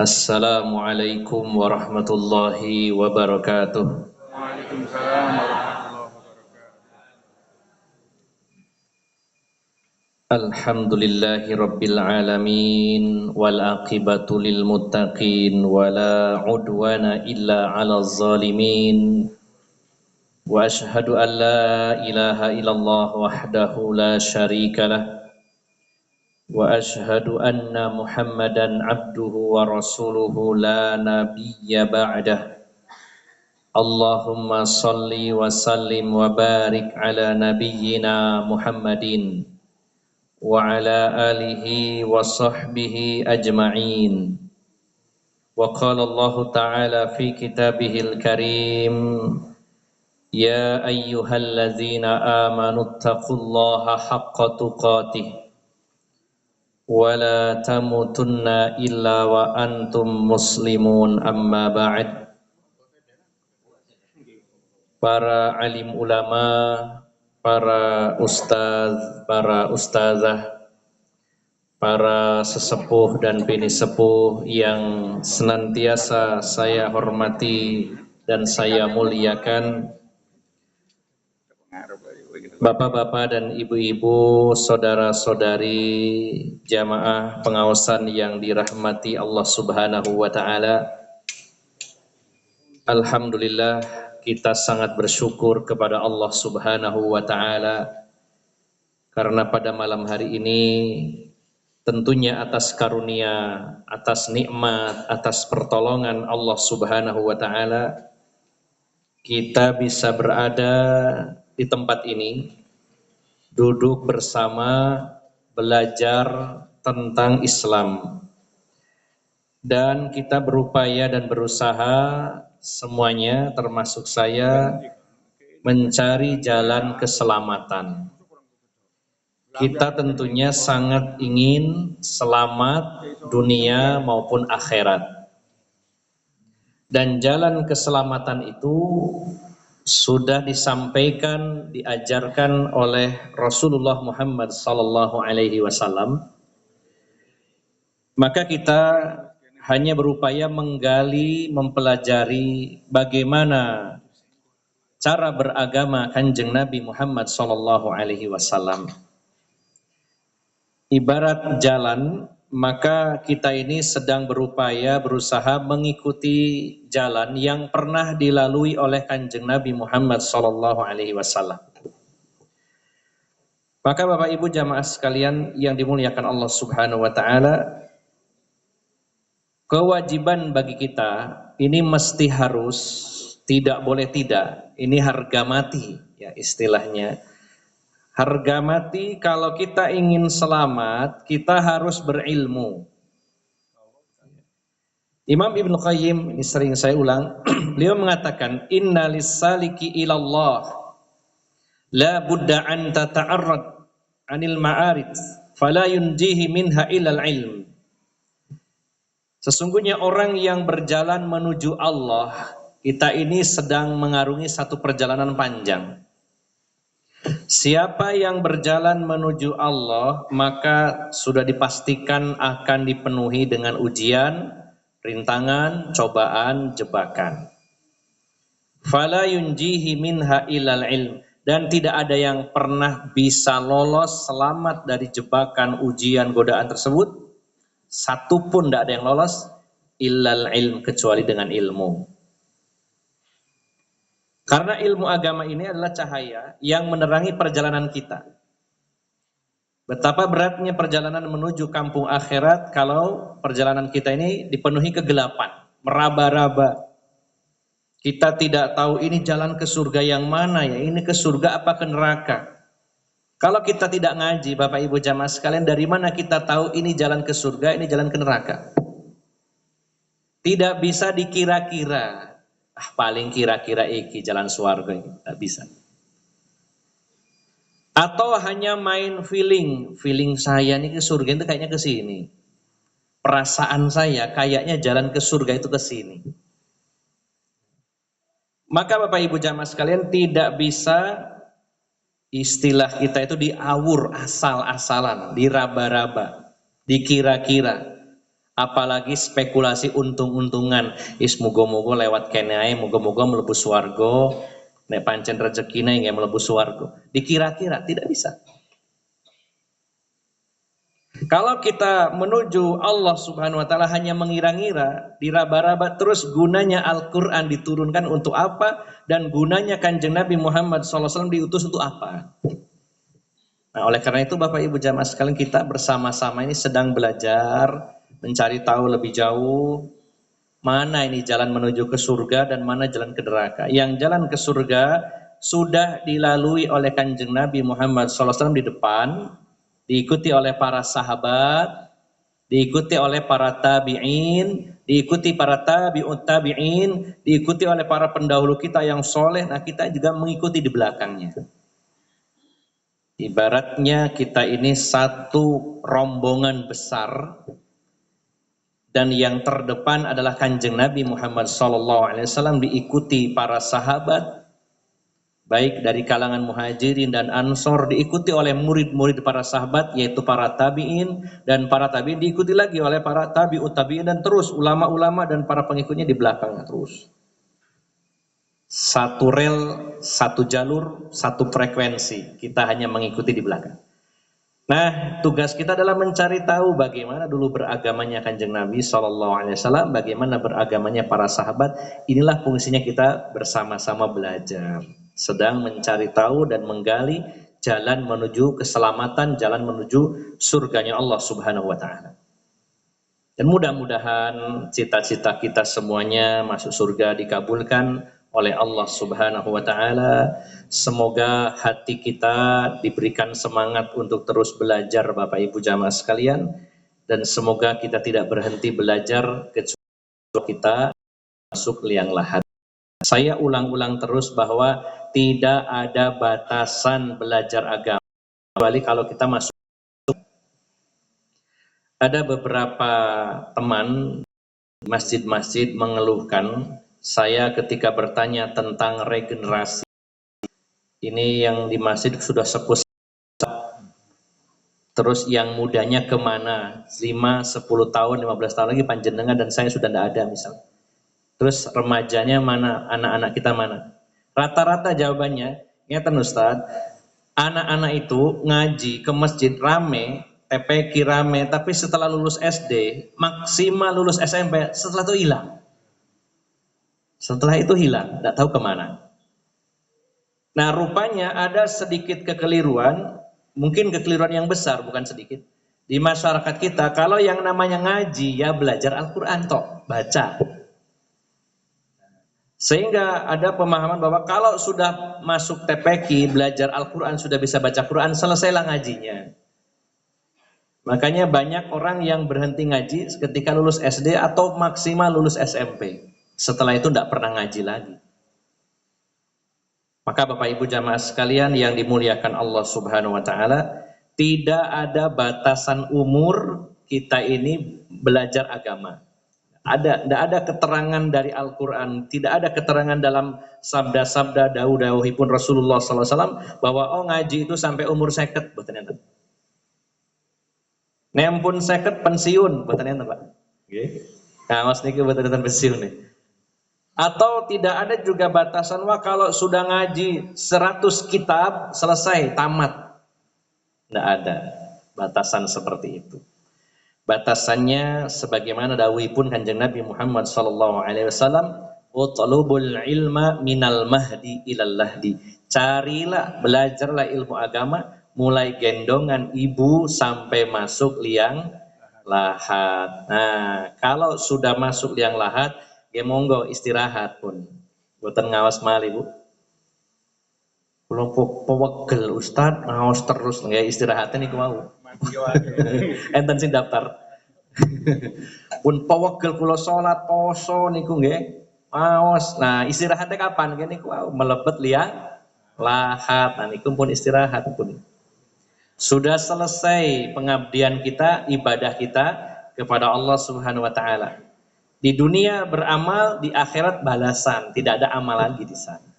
Assalamualaikum warahmatullahi wabarakatuh. Waalaikumsalam warahmatullahi wabarakatuh. Alhamdulillahi rabbil alamin wal aqibatu lil muttaqin wala udwana illa 'alal zalimin. Wa ashhadu an la ilaha illallah wahdahu la syarika lah. Wa ashhadu anna Muhammadan abduhu wa rasuluhu la nabiyya ba'dah. Allahumma salli wa sallim wa barik ala nabiyyina Muhammadin wa ala alihi wa sahbihi ajma'in. Wa qala Allah ta'ala fi kitabihil karim, ya ayyuhallazina amanu taqullaha haqqa tuqatih wa la tamutunna illa wa antum muslimun, amma ba'd. Para alim ulama, para ustaz, para ustazah, para sesepuh dan bini sepuh yang senantiasa saya hormati dan saya muliakan, bapak-bapak dan ibu-ibu, saudara-saudari jamaah pengawasan yang dirahmati Allah Subhanahu wa taala. Alhamdulillah, kita sangat bersyukur kepada Allah Subhanahu wa taala karena pada malam hari ini tentunya atas karunia, atas nikmat, atas pertolongan Allah Subhanahu wa taala kita bisa berada di tempat ini, duduk bersama, belajar tentang Islam. Dan kita berupaya dan berusaha semuanya, termasuk saya, mencari jalan keselamatan. Kita tentunya sangat ingin selamat dunia maupun akhirat. Dan jalan keselamatan itu sudah disampaikan, diajarkan oleh Rasulullah Muhammad sallallahu alaihi wasallam. Maka kita hanya berupaya menggali, mempelajari bagaimana cara beragama Kanjeng Nabi Muhammad sallallahu alaihi wasallam. Ibarat jalan, maka kita ini sedang berupaya berusaha mengikuti jalan yang pernah dilalui oleh Kanjeng Nabi Muhammad sallallahu alaihi wasallam. Maka Bapak Ibu jamaah sekalian yang dimuliakan Allah Subhanahu wa taala, kewajiban bagi kita ini mesti harus, tidak boleh tidak. Ini harga mati ya istilahnya. Harga mati kalau kita ingin selamat, kita harus berilmu. Imam Ibnu Qayyim, ini sering saya ulang, beliau mengatakan, Inna lissaliki ilallah la budda an tata'arrad anil ma'arid fala yunjihi minha ilal ilm. Sesungguhnya orang yang berjalan menuju Allah, kita ini sedang mengarungi satu perjalanan panjang. Siapa yang berjalan menuju Allah, maka sudah dipastikan akan dipenuhi dengan ujian, rintangan, cobaan, jebakan. Fala yunjihi minha ilal ilm. Dan tidak ada yang pernah bisa lolos selamat dari jebakan, ujian, godaan tersebut. Satu pun tidak ada yang lolos illal ilm, kecuali dengan ilmu. Karena ilmu agama ini adalah cahaya yang menerangi perjalanan kita. Betapa beratnya perjalanan menuju kampung akhirat kalau perjalanan kita ini dipenuhi kegelapan, meraba-raba. Kita tidak tahu ini jalan ke surga yang mana ya, ini ke surga apa ke neraka. Kalau kita tidak ngaji, Bapak Ibu jamaah sekalian, dari mana kita tahu ini jalan ke surga, ini jalan ke neraka? Tidak bisa dikira-kira. Paling kira-kira iki jalan swarga, tidak bisa. Atau hanya main feeling saya nih ke surga itu kayaknya ke sini. Perasaan saya kayaknya jalan ke surga itu ke sini. Maka Bapak Ibu jamaah sekalian, tidak bisa istilah kita itu diawur asal-asalan, diraba-raba, dikira-kira. Apalagi spekulasi untung-untungan. Muga-muga lewat kene ae, muga-muga mlebu swarga. Nek pancen rezekine nggih mlebu swarga. Dikira-kira tidak bisa. Kalau kita menuju Allah Subhanahu wa taala hanya mengira-ngira, diraba-raba, terus gunanya Al-Qur'an diturunkan untuk apa dan gunanya Kanjeng Nabi Muhammad SAW diutus untuk apa? Nah, oleh karena itu Bapak Ibu jamaah sekalian, kita bersama-sama ini sedang belajar mencari tahu lebih jauh mana ini jalan menuju ke surga dan mana jalan ke neraka. Yang jalan ke surga sudah dilalui oleh Kanjeng Nabi Muhammad SAW di depan, diikuti oleh para sahabat, diikuti oleh para tabi'in, diikuti para tabi'ut tabi'in, diikuti oleh para pendahulu kita yang soleh. Nah, kita juga mengikuti di belakangnya. Ibaratnya kita ini satu rombongan besar, dan yang terdepan adalah Kanjeng Nabi Muhammad SAW, diikuti para sahabat, baik dari kalangan muhajirin dan ansor, diikuti oleh murid-murid para sahabat, yaitu para tabi'in, dan para tabi'in diikuti lagi oleh para tabi'ut tabi'in, dan terus ulama-ulama dan para pengikutnya di belakangnya terus. Satu rel, satu jalur, satu frekuensi, kita hanya mengikuti di belakang. Nah, tugas kita adalah mencari tahu bagaimana dulu beragamanya Kanjeng Nabi SAW, bagaimana beragamanya para sahabat. Inilah fungsinya kita bersama-sama belajar, sedang mencari tahu dan menggali jalan menuju keselamatan, jalan menuju surganya Allah Subhanahu wa taala. Dan mudah-mudahan cita-cita kita semuanya masuk surga dikabulkan oleh Allah Subhanahu wa taala. Semoga hati kita diberikan semangat untuk terus belajar Bapak Ibu jamaah sekalian, dan semoga kita tidak berhenti belajar kecuali kita masuk liang lahat. Saya ulang-ulang terus bahwa tidak ada batasan belajar agama kecuali kalau kita masuk. Ada beberapa teman masjid-masjid mengeluhkan saya ketika bertanya tentang regenerasi. Ini yang di masjid sudah sepuh, terus yang mudanya kemana? 5, 10 tahun, 15 tahun lagi panjenengan dan saya sudah tidak ada misal. Terus remajanya mana? Anak-anak kita mana? Rata-rata jawabannya, ngeten Ustaz, anak-anak itu ngaji ke masjid rame, TPQ rame, tapi setelah lulus SD, maksimal lulus SMP, setelah itu hilang. Setelah itu hilang, tidak tahu kemana. Nah, rupanya ada sedikit kekeliruan, mungkin kekeliruan yang besar, bukan sedikit, di masyarakat kita. Kalau yang namanya ngaji, ya belajar Al-Quran toh, baca. Sehingga ada pemahaman bahwa kalau sudah masuk TPQ, belajar Al-Quran, sudah bisa baca Quran, selesailah ngajinya. Makanya banyak orang yang berhenti ngaji ketika lulus SD atau maksimal lulus SMP. Setelah itu tidak pernah ngaji lagi. Maka Bapak Ibu jamaah sekalian yang dimuliakan Allah Subhanahu wa taala, tidak ada batasan umur kita ini belajar agama. Tidak ada keterangan dari Al-Quran, tidak ada keterangan dalam sabda-sabda dawuh-dawuhipun Rasulullah SAW bahwa ngaji itu sampai umur 50, betul enten. Nempun 50 pensiun, betul enten Pak. Nggih. Nah, mas niki betul enten pensiun nih. Atau tidak ada juga batasan, wah kalau sudah ngaji 100 kitab selesai tamat. Tidak ada batasan seperti itu. Batasannya sebagaimana dawuhipun Kanjeng Nabi Muhammad SAW, utlubul ilma minal mahdi ilal lahdi. Carilah, belajarlah ilmu agama mulai gendongan ibu sampai masuk liang lahat. Nah, kalau sudah masuk liang lahat, ya monggo istirahat pun. Boten ngawas mali Bu. Kula pewegel Ustaz ngawas terus nggih istirahatnya niku mau. Enten sing daftar. Pun pewegel kula salat poso niku nggih maos. Nah, istirahatnya kapan? Nggih niku mau melebet liang lahat. Nah, niku pun istirahat pun. Sudah selesai pengabdian kita, ibadah kita kepada Allah Subhanahu wa taala. Di dunia beramal, di akhirat balasan, tidak ada amal lagi di sana.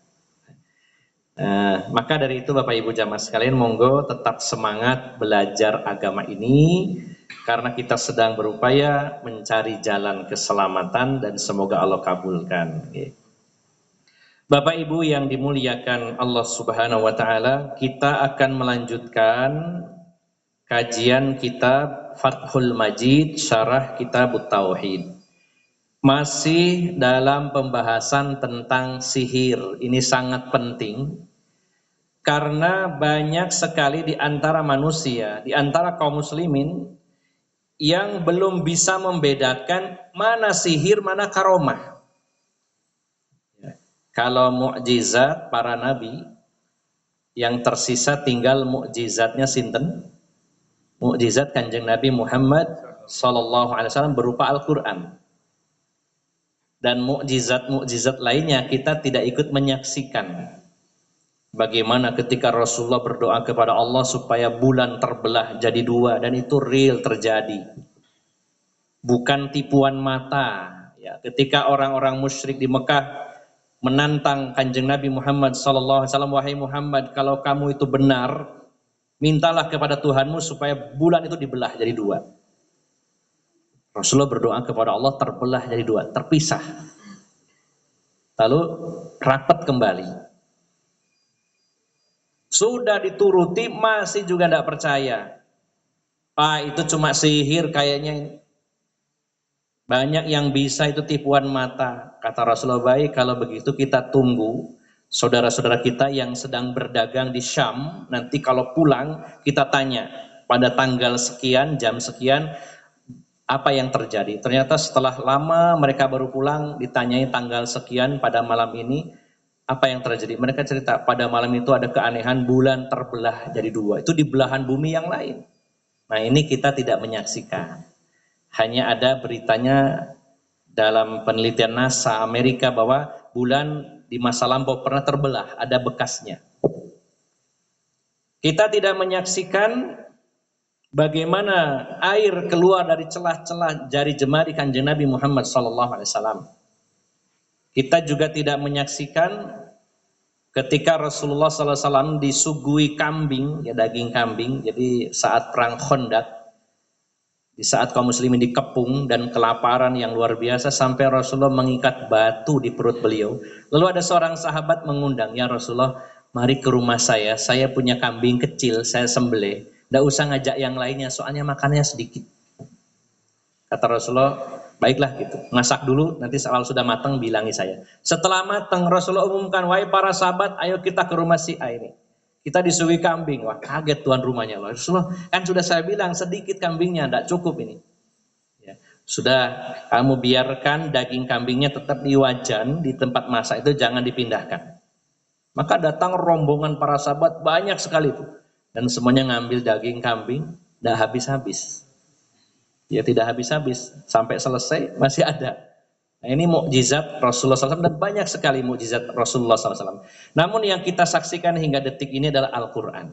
Maka dari itu Bapak Ibu jamaah sekalian, monggo tetap semangat belajar agama ini, karena kita sedang berupaya mencari jalan keselamatan dan semoga Allah kabulkan. Bapak Ibu yang dimuliakan Allah Subhanahu wa taala, kita akan melanjutkan kajian kitab Fathul Majid Syarah Kitab Tauhid. Masih dalam pembahasan tentang sihir. Ini sangat penting karena banyak sekali di antara manusia, di antara kaum muslimin yang belum bisa membedakan mana sihir, mana karomah. Kalau mukjizat para nabi, yang tersisa tinggal mukjizatnya sinten? Mukjizat Kanjeng Nabi Muhammad sallallahu alaihi wasallam berupa Al-Qur'an. Dan mukjizat-mukjizat lainnya kita tidak ikut menyaksikan. Bagaimana ketika Rasulullah berdoa kepada Allah supaya bulan terbelah jadi dua, dan itu real terjadi. Bukan tipuan mata. Ya, ketika orang-orang musyrik di Mekah menantang Kanjeng Nabi Muhammad sallallahu alaihi wasallam, wahai Muhammad, kalau kamu itu benar, mintalah kepada Tuhanmu supaya bulan itu dibelah jadi dua. Rasulullah berdoa kepada Allah, terbelah jadi dua, terpisah. Lalu rapat kembali. Sudah dituruti, masih juga tidak percaya. Itu cuma sihir kayaknya ini. Banyak yang bisa itu tipuan mata. Kata Rasulullah, baik kalau begitu kita tunggu saudara-saudara kita yang sedang berdagang di Syam. Nanti kalau pulang kita tanya pada tanggal sekian, jam sekian, apa yang terjadi. Ternyata setelah lama mereka baru pulang, ditanyai tanggal sekian pada malam ini, apa yang terjadi. Mereka cerita pada malam itu ada keanehan, bulan terbelah jadi dua. Itu di belahan bumi yang lain. Nah ini kita tidak menyaksikan. Hanya ada beritanya dalam penelitian NASA Amerika bahwa bulan di masa lampau pernah terbelah, ada bekasnya. Kita tidak menyaksikan bagaimana air keluar dari celah-celah jari jemari Kanjeng Nabi Muhammad SAW. Kita juga tidak menyaksikan ketika Rasulullah SAW disuguhi kambing, ya daging kambing. Jadi saat perang Khandaq, di saat kaum muslimin dikepung dan kelaparan yang luar biasa, sampai Rasulullah mengikat batu di perut beliau. Lalu ada seorang sahabat mengundang, ya Rasulullah, mari ke rumah saya punya kambing kecil, saya sembelih. Tidak usah ngajak yang lainnya, soalnya makannya sedikit. Kata Rasulullah, baiklah gitu, masak dulu, nanti kalau sudah matang bilangi saya. Setelah matang, Rasulullah umumkan, wahai para sahabat, ayo kita ke rumah si A ini. Kita disuguhi kambing, wah kaget tuan rumahnya. Rasulullah, kan sudah saya bilang sedikit kambingnya, tidak cukup ini. Ya, sudah, kamu biarkan daging kambingnya tetap di wajan, di tempat masak itu jangan dipindahkan. Maka datang rombongan para sahabat banyak sekali itu. Dan semuanya ngambil daging kambing, tidak habis-habis. Ya tidak habis-habis, sampai selesai masih ada. Nah, ini mukjizat Rasulullah SAW dan banyak sekali mukjizat Rasulullah SAW. Namun yang kita saksikan hingga detik ini adalah Al-Quran.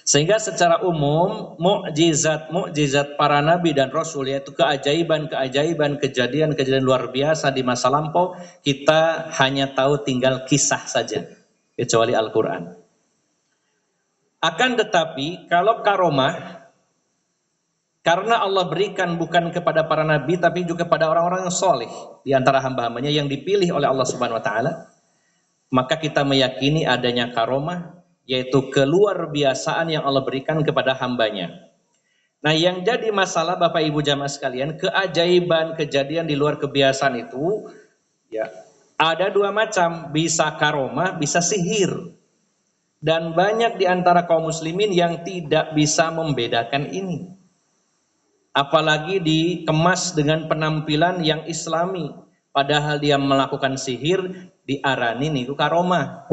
Sehingga secara umum mukjizat para nabi dan rasul, yaitu keajaiban-keajaiban, kejadian-kejadian luar biasa di masa lampau, kita hanya tahu tinggal kisah saja, kecuali Al-Quran. Akan tetapi kalau karomah, karena Allah berikan bukan kepada para nabi tapi juga kepada orang-orang yang soleh di antara hamba-hambanya yang dipilih oleh Allah Subhanahu wa taala, maka kita meyakini adanya karomah, yaitu keluar biasaan yang Allah berikan kepada hambanya. Nah, yang jadi masalah Bapak Ibu jamaah sekalian, keajaiban kejadian di luar kebiasaan itu ya ada dua macam, bisa karomah, bisa sihir. Dan banyak di antara kaum muslimin yang tidak bisa membedakan ini. Apalagi dikemas dengan penampilan yang islami, padahal dia melakukan sihir diarani niku karomah.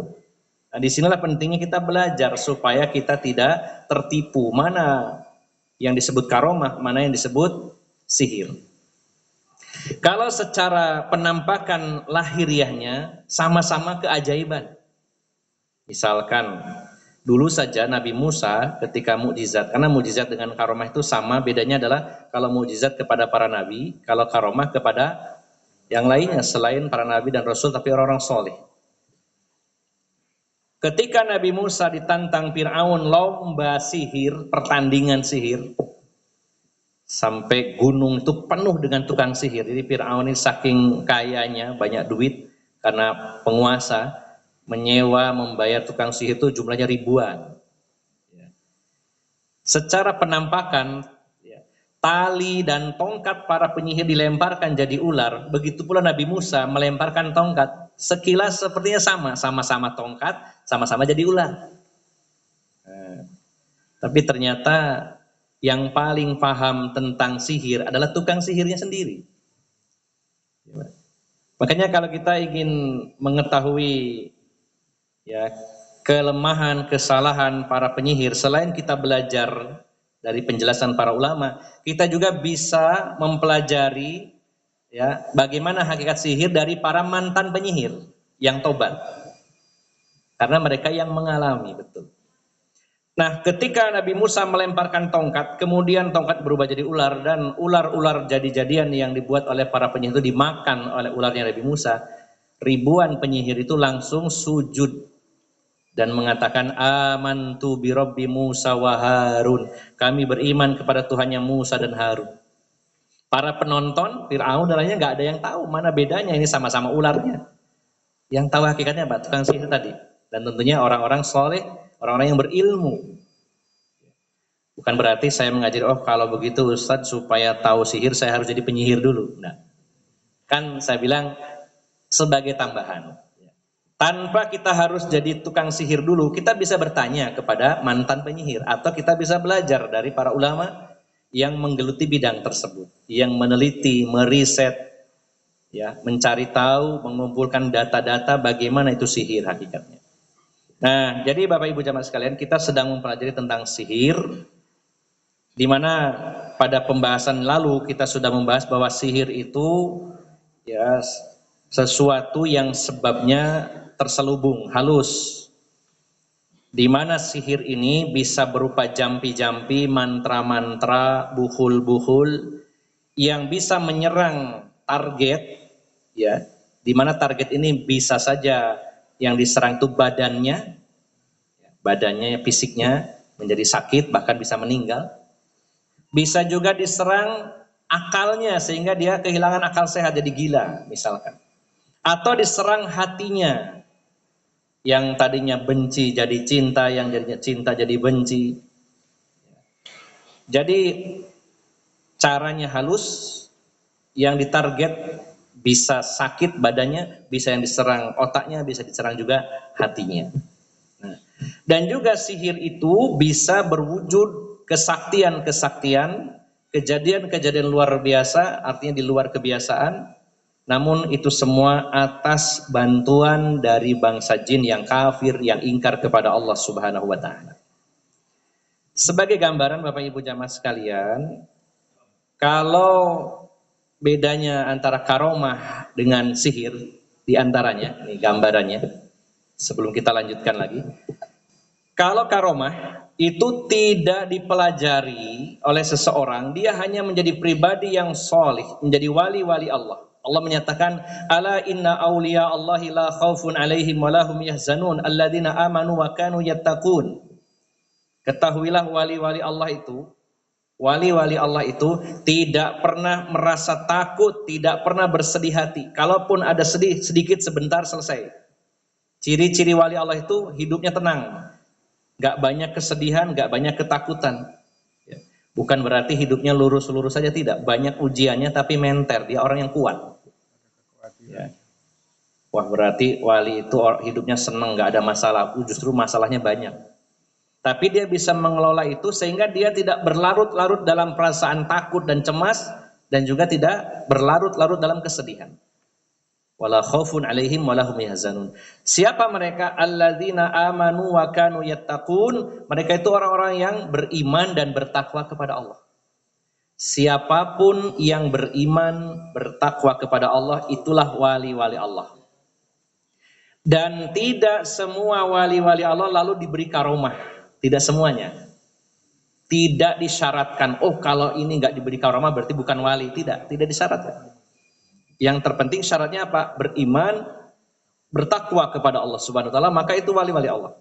Nah, disinilah pentingnya kita belajar supaya kita tidak tertipu mana yang disebut karomah, mana yang disebut sihir. Kalau secara penampakan lahiriahnya sama-sama keajaiban. Misalkan dulu saja Nabi Musa ketika mukjizat, karena mukjizat dengan karomah itu sama, bedanya adalah kalau mukjizat kepada para nabi, kalau karomah kepada yang lainnya selain para nabi dan rasul tapi orang-orang soleh. Ketika Nabi Musa ditantang Fir'aun lomba sihir, pertandingan sihir, Sampai gunung itu penuh dengan tukang sihir. Jadi Fir'aun ini saking kayanya, banyak duit karena penguasa, menyewa, membayar tukang sihir itu jumlahnya ribuan. Secara penampakan, tali dan tongkat para penyihir dilemparkan jadi ular. Begitu pula Nabi Musa melemparkan tongkat. Sekilas sepertinya sama-sama tongkat, sama-sama jadi ular. Tapi ternyata yang paling paham tentang sihir adalah tukang sihirnya sendiri. Makanya kalau kita ingin mengetahui kelemahan, kesalahan para penyihir, selain kita belajar dari penjelasan para ulama, kita juga bisa mempelajari bagaimana hakikat sihir dari para mantan penyihir yang tobat. Karena mereka yang mengalami, betul. Nah, ketika Nabi Musa melemparkan tongkat, kemudian tongkat berubah jadi ular, dan ular-ular jadi-jadian yang dibuat oleh para penyihir itu dimakan oleh ularnya Nabi Musa, ribuan penyihir itu langsung sujud dan mengatakan amantu bi Rabbi Musa wa Harun. Kami beriman kepada Tuhannya Musa dan Harun. Para penonton, Fir'aun dan lainnya nggak ada yang tahu mana bedanya, ini sama-sama ularnya. Yang tahu hakikatnya apa? Tukang sihir tadi. Dan tentunya orang-orang soleh, orang-orang yang berilmu. Bukan berarti saya mengajari, kalau begitu Ustadz supaya tahu sihir saya harus jadi penyihir dulu. Nah, kan saya bilang sebagai tambahan. Tanpa kita harus jadi tukang sihir dulu, kita bisa bertanya kepada mantan penyihir. Atau kita bisa belajar dari para ulama yang menggeluti bidang tersebut. Yang meneliti, meriset, mencari tahu, mengumpulkan data-data bagaimana itu sihir hakikatnya. Nah, jadi Bapak Ibu jamaah sekalian, kita sedang mempelajari tentang sihir, di mana pada pembahasan lalu kita sudah membahas bahwa sihir itu sesuatu yang sebabnya terselubung, halus. Di mana sihir ini bisa berupa jampi-jampi, mantra-mantra, buhul-buhul yang bisa menyerang target, di mana target ini bisa saja yang diserang itu badannya, fisiknya menjadi sakit, bahkan bisa meninggal. Bisa juga diserang akalnya sehingga dia kehilangan akal sehat jadi gila misalkan. Atau diserang hatinya yang tadinya benci jadi cinta, yang jadinya cinta jadi benci. Jadi caranya halus, yang ditarget bisa sakit badannya, bisa yang diserang otaknya, bisa diserang juga hatinya. Nah, dan juga sihir itu bisa berwujud kesaktian-kesaktian, kejadian-kejadian luar biasa, artinya di luar kebiasaan, namun itu semua atas bantuan dari bangsa jin yang kafir, yang ingkar kepada Allah Subhanahu wa ta'ala. Sebagai gambaran Bapak Ibu jamaah sekalian, kalau bedanya antara karomah dengan sihir, di antaranya, ini gambarannya, sebelum kita lanjutkan lagi. Kalau karomah itu tidak dipelajari oleh seseorang, dia hanya menjadi pribadi yang solih, menjadi wali-wali Allah. Allah menyatakan, ala inna awliya Allahi la khawfun alaihim wa lahum yahzanun alladzina amanu wa kanu yattaqun. Ketahuilah wali-wali Allah itu tidak pernah merasa takut, tidak pernah bersedih hati. Kalaupun ada sedih sedikit sebentar selesai. Ciri-ciri wali Allah itu hidupnya tenang. Gak banyak kesedihan, gak banyak ketakutan. Bukan berarti hidupnya lurus-lurus saja, tidak. Banyak ujiannya tapi menter, dia orang yang kuat. Wah, berarti wali itu hidupnya senang, gak ada masalah. Justru masalahnya banyak. Tapi dia bisa mengelola itu sehingga dia tidak berlarut-larut dalam perasaan takut dan cemas, dan juga tidak berlarut-larut dalam kesedihan. Wala khaufun alaihim wala hum yahzanun. Siapa mereka? Alladzina amanu wa kanu yattaqun. Mereka itu orang-orang yang beriman dan bertakwa kepada Allah. Siapapun yang beriman, bertakwa kepada Allah, itulah wali-wali Allah. Dan tidak semua wali-wali Allah lalu diberi karomah. Tidak semuanya. Tidak disyaratkan, kalau ini enggak diberi karomah berarti bukan wali. Tidak disyaratkan. Yang terpenting syaratnya apa? Beriman, bertakwa kepada Allah Subhanahu wa ta'ala, maka itu wali-wali Allah.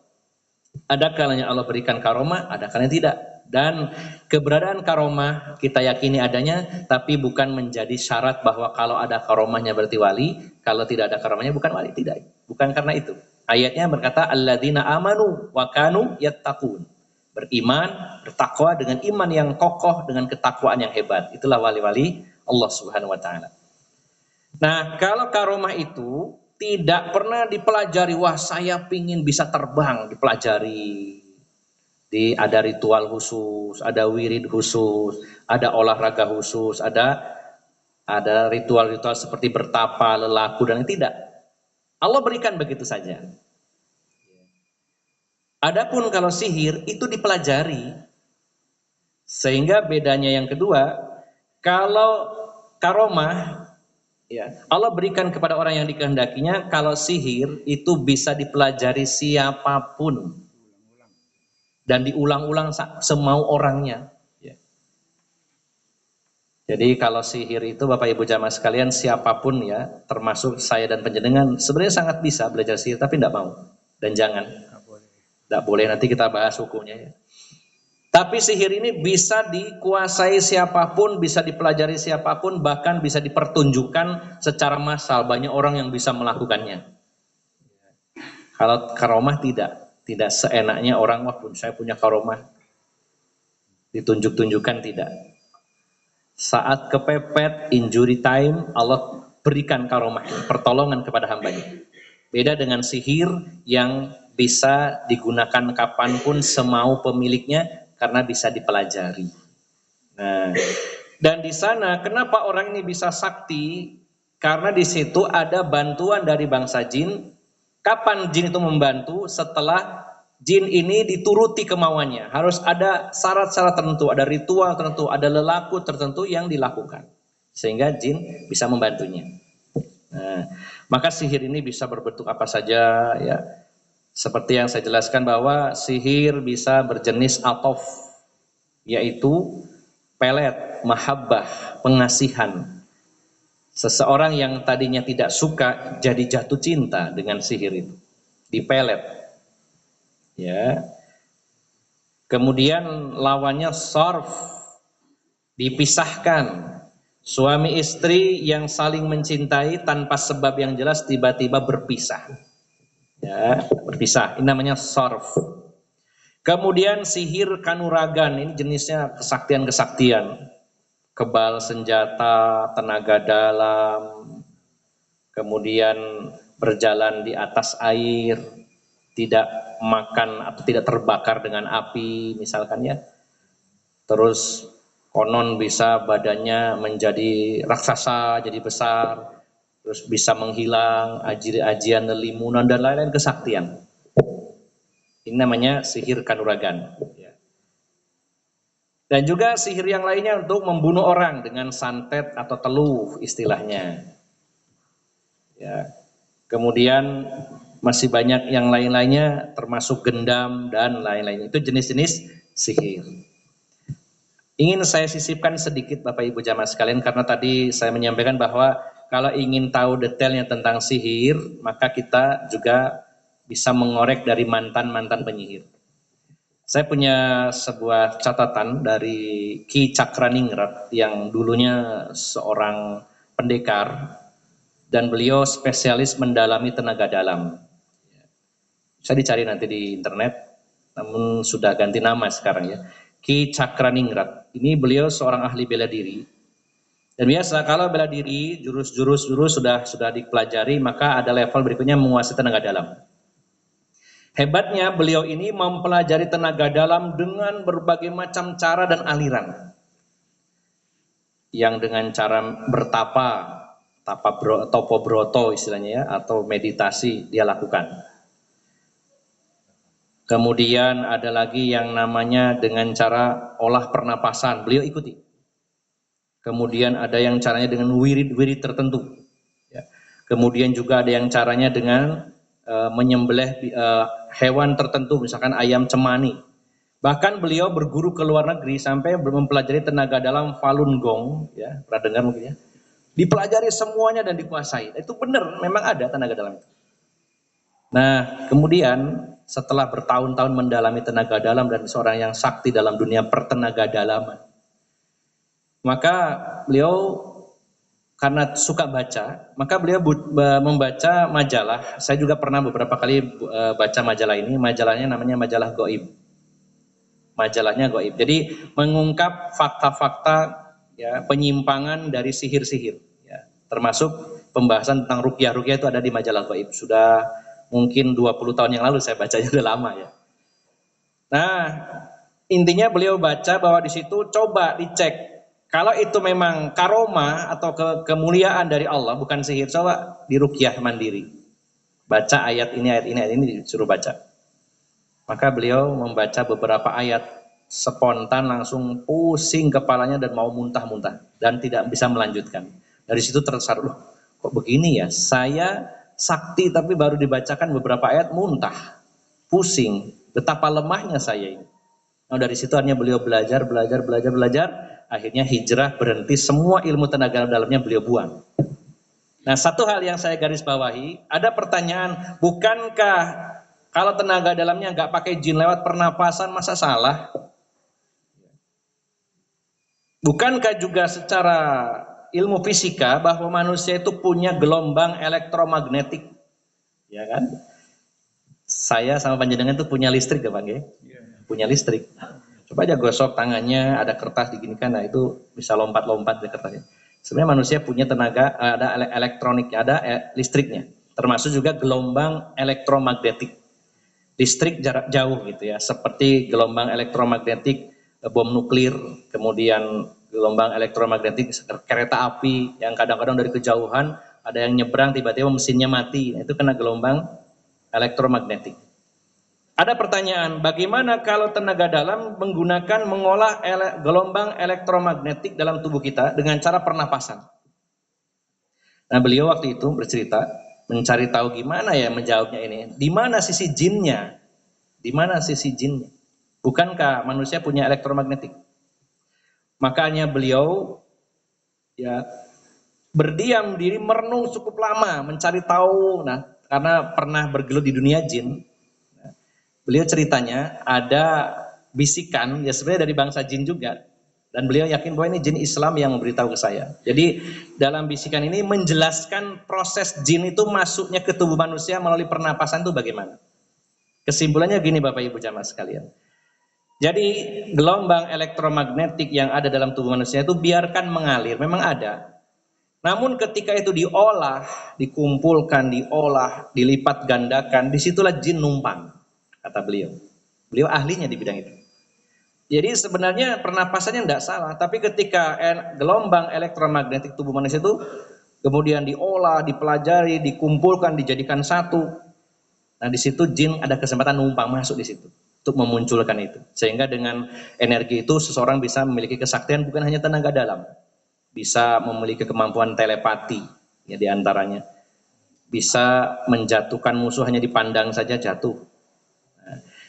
Ada kalanya Allah berikan karomah, ada kalanya tidak. Dan keberadaan karomah kita yakini adanya, tapi bukan menjadi syarat bahwa kalau ada karomahnya berarti wali, kalau tidak ada karomahnya bukan wali, tidak. Bukan karena itu. Ayatnya berkata alladzina amanu wa kanu yattaqun. Beriman, bertakwa dengan iman yang kokoh, dengan ketakwaan yang hebat. Itulah wali-wali Allah Subhanahu wa taala. Nah, kalau karomah itu tidak pernah dipelajari, wah saya pingin bisa terbang, dipelajari. Ada ritual khusus, ada wirid khusus, ada olahraga khusus, ada ritual-ritual seperti bertapa, lelaku, dan tidak. Allah berikan begitu saja. Adapun kalau sihir itu dipelajari. Sehingga bedanya yang kedua, kalau karomah, ya, Allah berikan kepada orang yang dikehendakinya. Kalau sihir itu bisa dipelajari siapapun dan diulang-ulang semau orangnya. Ya. Jadi kalau sihir itu Bapak Ibu jamaah sekalian, siapapun ya, termasuk saya dan panjenengan, sebenarnya sangat bisa belajar sihir, tapi tidak mau dan jangan. Tidak boleh, nanti kita bahas hukumnya ya. Tapi sihir ini bisa dikuasai siapapun, bisa dipelajari siapapun, bahkan bisa dipertunjukkan secara massal. Banyak orang yang bisa melakukannya. Kalau karomah tidak seenaknya orang, wah saya punya karomah, ditunjuk-tunjukkan, tidak. Saat kepepet, injury time, Allah berikan karomah, pertolongan kepada hambanya. Beda dengan sihir yang bisa digunakan kapanpun semau pemiliknya karena bisa dipelajari. Nah, dan di sana kenapa orang ini bisa sakti? Karena di situ ada bantuan dari bangsa jin. Kapan jin itu membantu? Setelah jin ini dituruti kemauannya. Harus ada syarat-syarat tertentu, ada ritual tertentu, ada lelaku tertentu yang dilakukan. Sehingga jin bisa membantunya. Nah, maka sihir ini bisa berbentuk apa saja ya. Seperti yang saya jelaskan bahwa sihir bisa berjenis atof, yaitu pelet, mahabbah, pengasihan. Seseorang yang tadinya tidak suka jadi jatuh cinta dengan sihir itu, dipelet. Ya. Kemudian lawannya sarf, dipisahkan. Suami istri yang saling mencintai tanpa sebab yang jelas tiba-tiba berpisah. Ya, berpisah. Ini namanya sarf. Kemudian sihir kanuragan, ini jenisnya kesaktian-kesaktian. Kebal senjata, tenaga dalam, kemudian berjalan di atas air, tidak makan atau tidak terbakar dengan api misalkan ya. Terus konon bisa badannya menjadi raksasa, jadi besar, terus bisa menghilang, ajian lelimunan dan lain-lain kesaktian. Ini namanya sihir kanuragan. Dan juga sihir yang lainnya untuk membunuh orang dengan santet atau teluh istilahnya. Ya. Kemudian masih banyak yang lain-lainnya termasuk gendam dan lain-lain. Itu jenis-jenis sihir. Ingin saya sisipkan sedikit Bapak Ibu jamaah sekalian karena tadi saya menyampaikan bahwa kalau ingin tahu detailnya tentang sihir, maka kita juga bisa mengorek dari mantan-mantan penyihir. Saya punya sebuah catatan dari Ki Cakraningrat yang dulunya seorang pendekar dan beliau spesialis mendalami tenaga dalam. Saya dicari nanti di internet, namun sudah ganti nama sekarang ya. Ki Cakraningrat. Ini beliau seorang ahli bela diri. Dan biasa kalau bela diri, jurus-jurus sudah dipelajari, maka ada level berikutnya menguasai tenaga dalam. Hebatnya beliau ini mempelajari tenaga dalam dengan berbagai macam cara dan aliran. Yang dengan cara bertapa, topo broto istilahnya ya, atau meditasi dia lakukan. Kemudian ada lagi yang namanya dengan cara olah pernapasan, beliau ikuti. Kemudian ada yang caranya dengan wirid-wirid tertentu. Kemudian juga ada yang caranya dengan menyembelih hewan tertentu, misalkan ayam cemani. Bahkan beliau berguru ke luar negeri sampai mempelajari tenaga dalam Falun Gong, ya, pernah dengar mungkin ya. Dipelajari semuanya dan dikuasai. Itu benar, memang ada tenaga dalam itu. Nah, kemudian setelah bertahun-tahun mendalami tenaga dalam dan seorang yang sakti dalam dunia pertenaga dalaman. Maka beliau karena suka baca, maka beliau membaca majalah. Saya juga pernah beberapa kali baca majalah ini. Majalahnya namanya majalah Goib. Majalahnya Goib. Jadi mengungkap fakta-fakta ya, penyimpangan dari sihir-sihir. Ya, termasuk pembahasan tentang ruqyah-ruqyah itu ada di majalah Goib. Sudah mungkin 20 tahun yang lalu saya bacanya, udah lama ya. Nah, intinya beliau baca bahwa di situ coba dicek. Kalau itu memang karoma atau kemuliaan dari Allah, bukan sihir, coba diruqyah mandiri. Baca ayat ini disuruh baca. Maka beliau membaca beberapa ayat, spontan langsung pusing kepalanya dan mau muntah-muntah dan tidak bisa melanjutkan. Dari situ tersaruh, kok begini ya? Saya sakti tapi baru dibacakan beberapa ayat muntah, pusing. Betapa lemahnya saya ini. Nah, dari situ akhirnya beliau belajar. Akhirnya hijrah, berhenti, semua ilmu tenaga dalamnya beliau buang. Nah, satu hal yang saya garis bawahi, ada pertanyaan, bukankah kalau tenaga dalamnya nggak pakai jin lewat pernapasan, masa salah? Bukankah juga secara ilmu fisika bahwa manusia itu punya gelombang elektromagnetik? Ya kan? Saya sama panjenengan itu punya listrik ya Pak? Punya listrik. Coba aja gosok tangannya, ada kertas diginikan, nah itu bisa lompat-lompat di kertasnya. Sebenarnya manusia punya tenaga, ada elektroniknya, ada listriknya. Termasuk juga gelombang elektromagnetik. Listrik jarak jauh gitu ya, seperti gelombang elektromagnetik bom nuklir, kemudian gelombang elektromagnetik kereta api yang kadang-kadang dari kejauhan ada yang nyebrang tiba-tiba mesinnya mati, itu kena gelombang elektromagnetik. Ada pertanyaan, bagaimana kalau tenaga dalam mengolah gelombang elektromagnetik dalam tubuh kita dengan cara pernapasan? Nah, beliau waktu itu bercerita, mencari tahu gimana ya menjawabnya ini. Di mana sisi jinnya? Di mana sisi jinnya? Bukankah manusia punya elektromagnetik? Makanya beliau ya berdiam diri, merenung cukup lama, mencari tahu. Nah, karena pernah bergelut di dunia jin, beliau ceritanya ada bisikan, ya sebenarnya dari bangsa jin juga. Dan beliau yakin bahwa ini jin Islam yang memberitahu ke saya. Jadi dalam bisikan ini menjelaskan proses jin itu masuknya ke tubuh manusia melalui pernapasan itu bagaimana. Kesimpulannya gini Bapak Ibu jamaah sekalian. Jadi gelombang elektromagnetik yang ada dalam tubuh manusia itu biarkan mengalir, memang ada. Namun ketika itu diolah, dikumpulkan, diolah, dilipat gandakan, disitulah jin numpang. Kata beliau. Beliau ahlinya di bidang itu. Jadi sebenarnya pernapasannya tidak salah, tapi ketika gelombang elektromagnetik tubuh manusia itu kemudian diolah, dipelajari, dikumpulkan, dijadikan satu. Nah, di situ jin ada kesempatan numpang masuk di situ untuk memunculkan itu. Sehingga dengan energi itu seseorang bisa memiliki kesaktian bukan hanya tenaga dalam. Bisa memiliki kemampuan telepati ya di antaranya. Bisa menjatuhkan musuh hanya dipandang saja jatuh.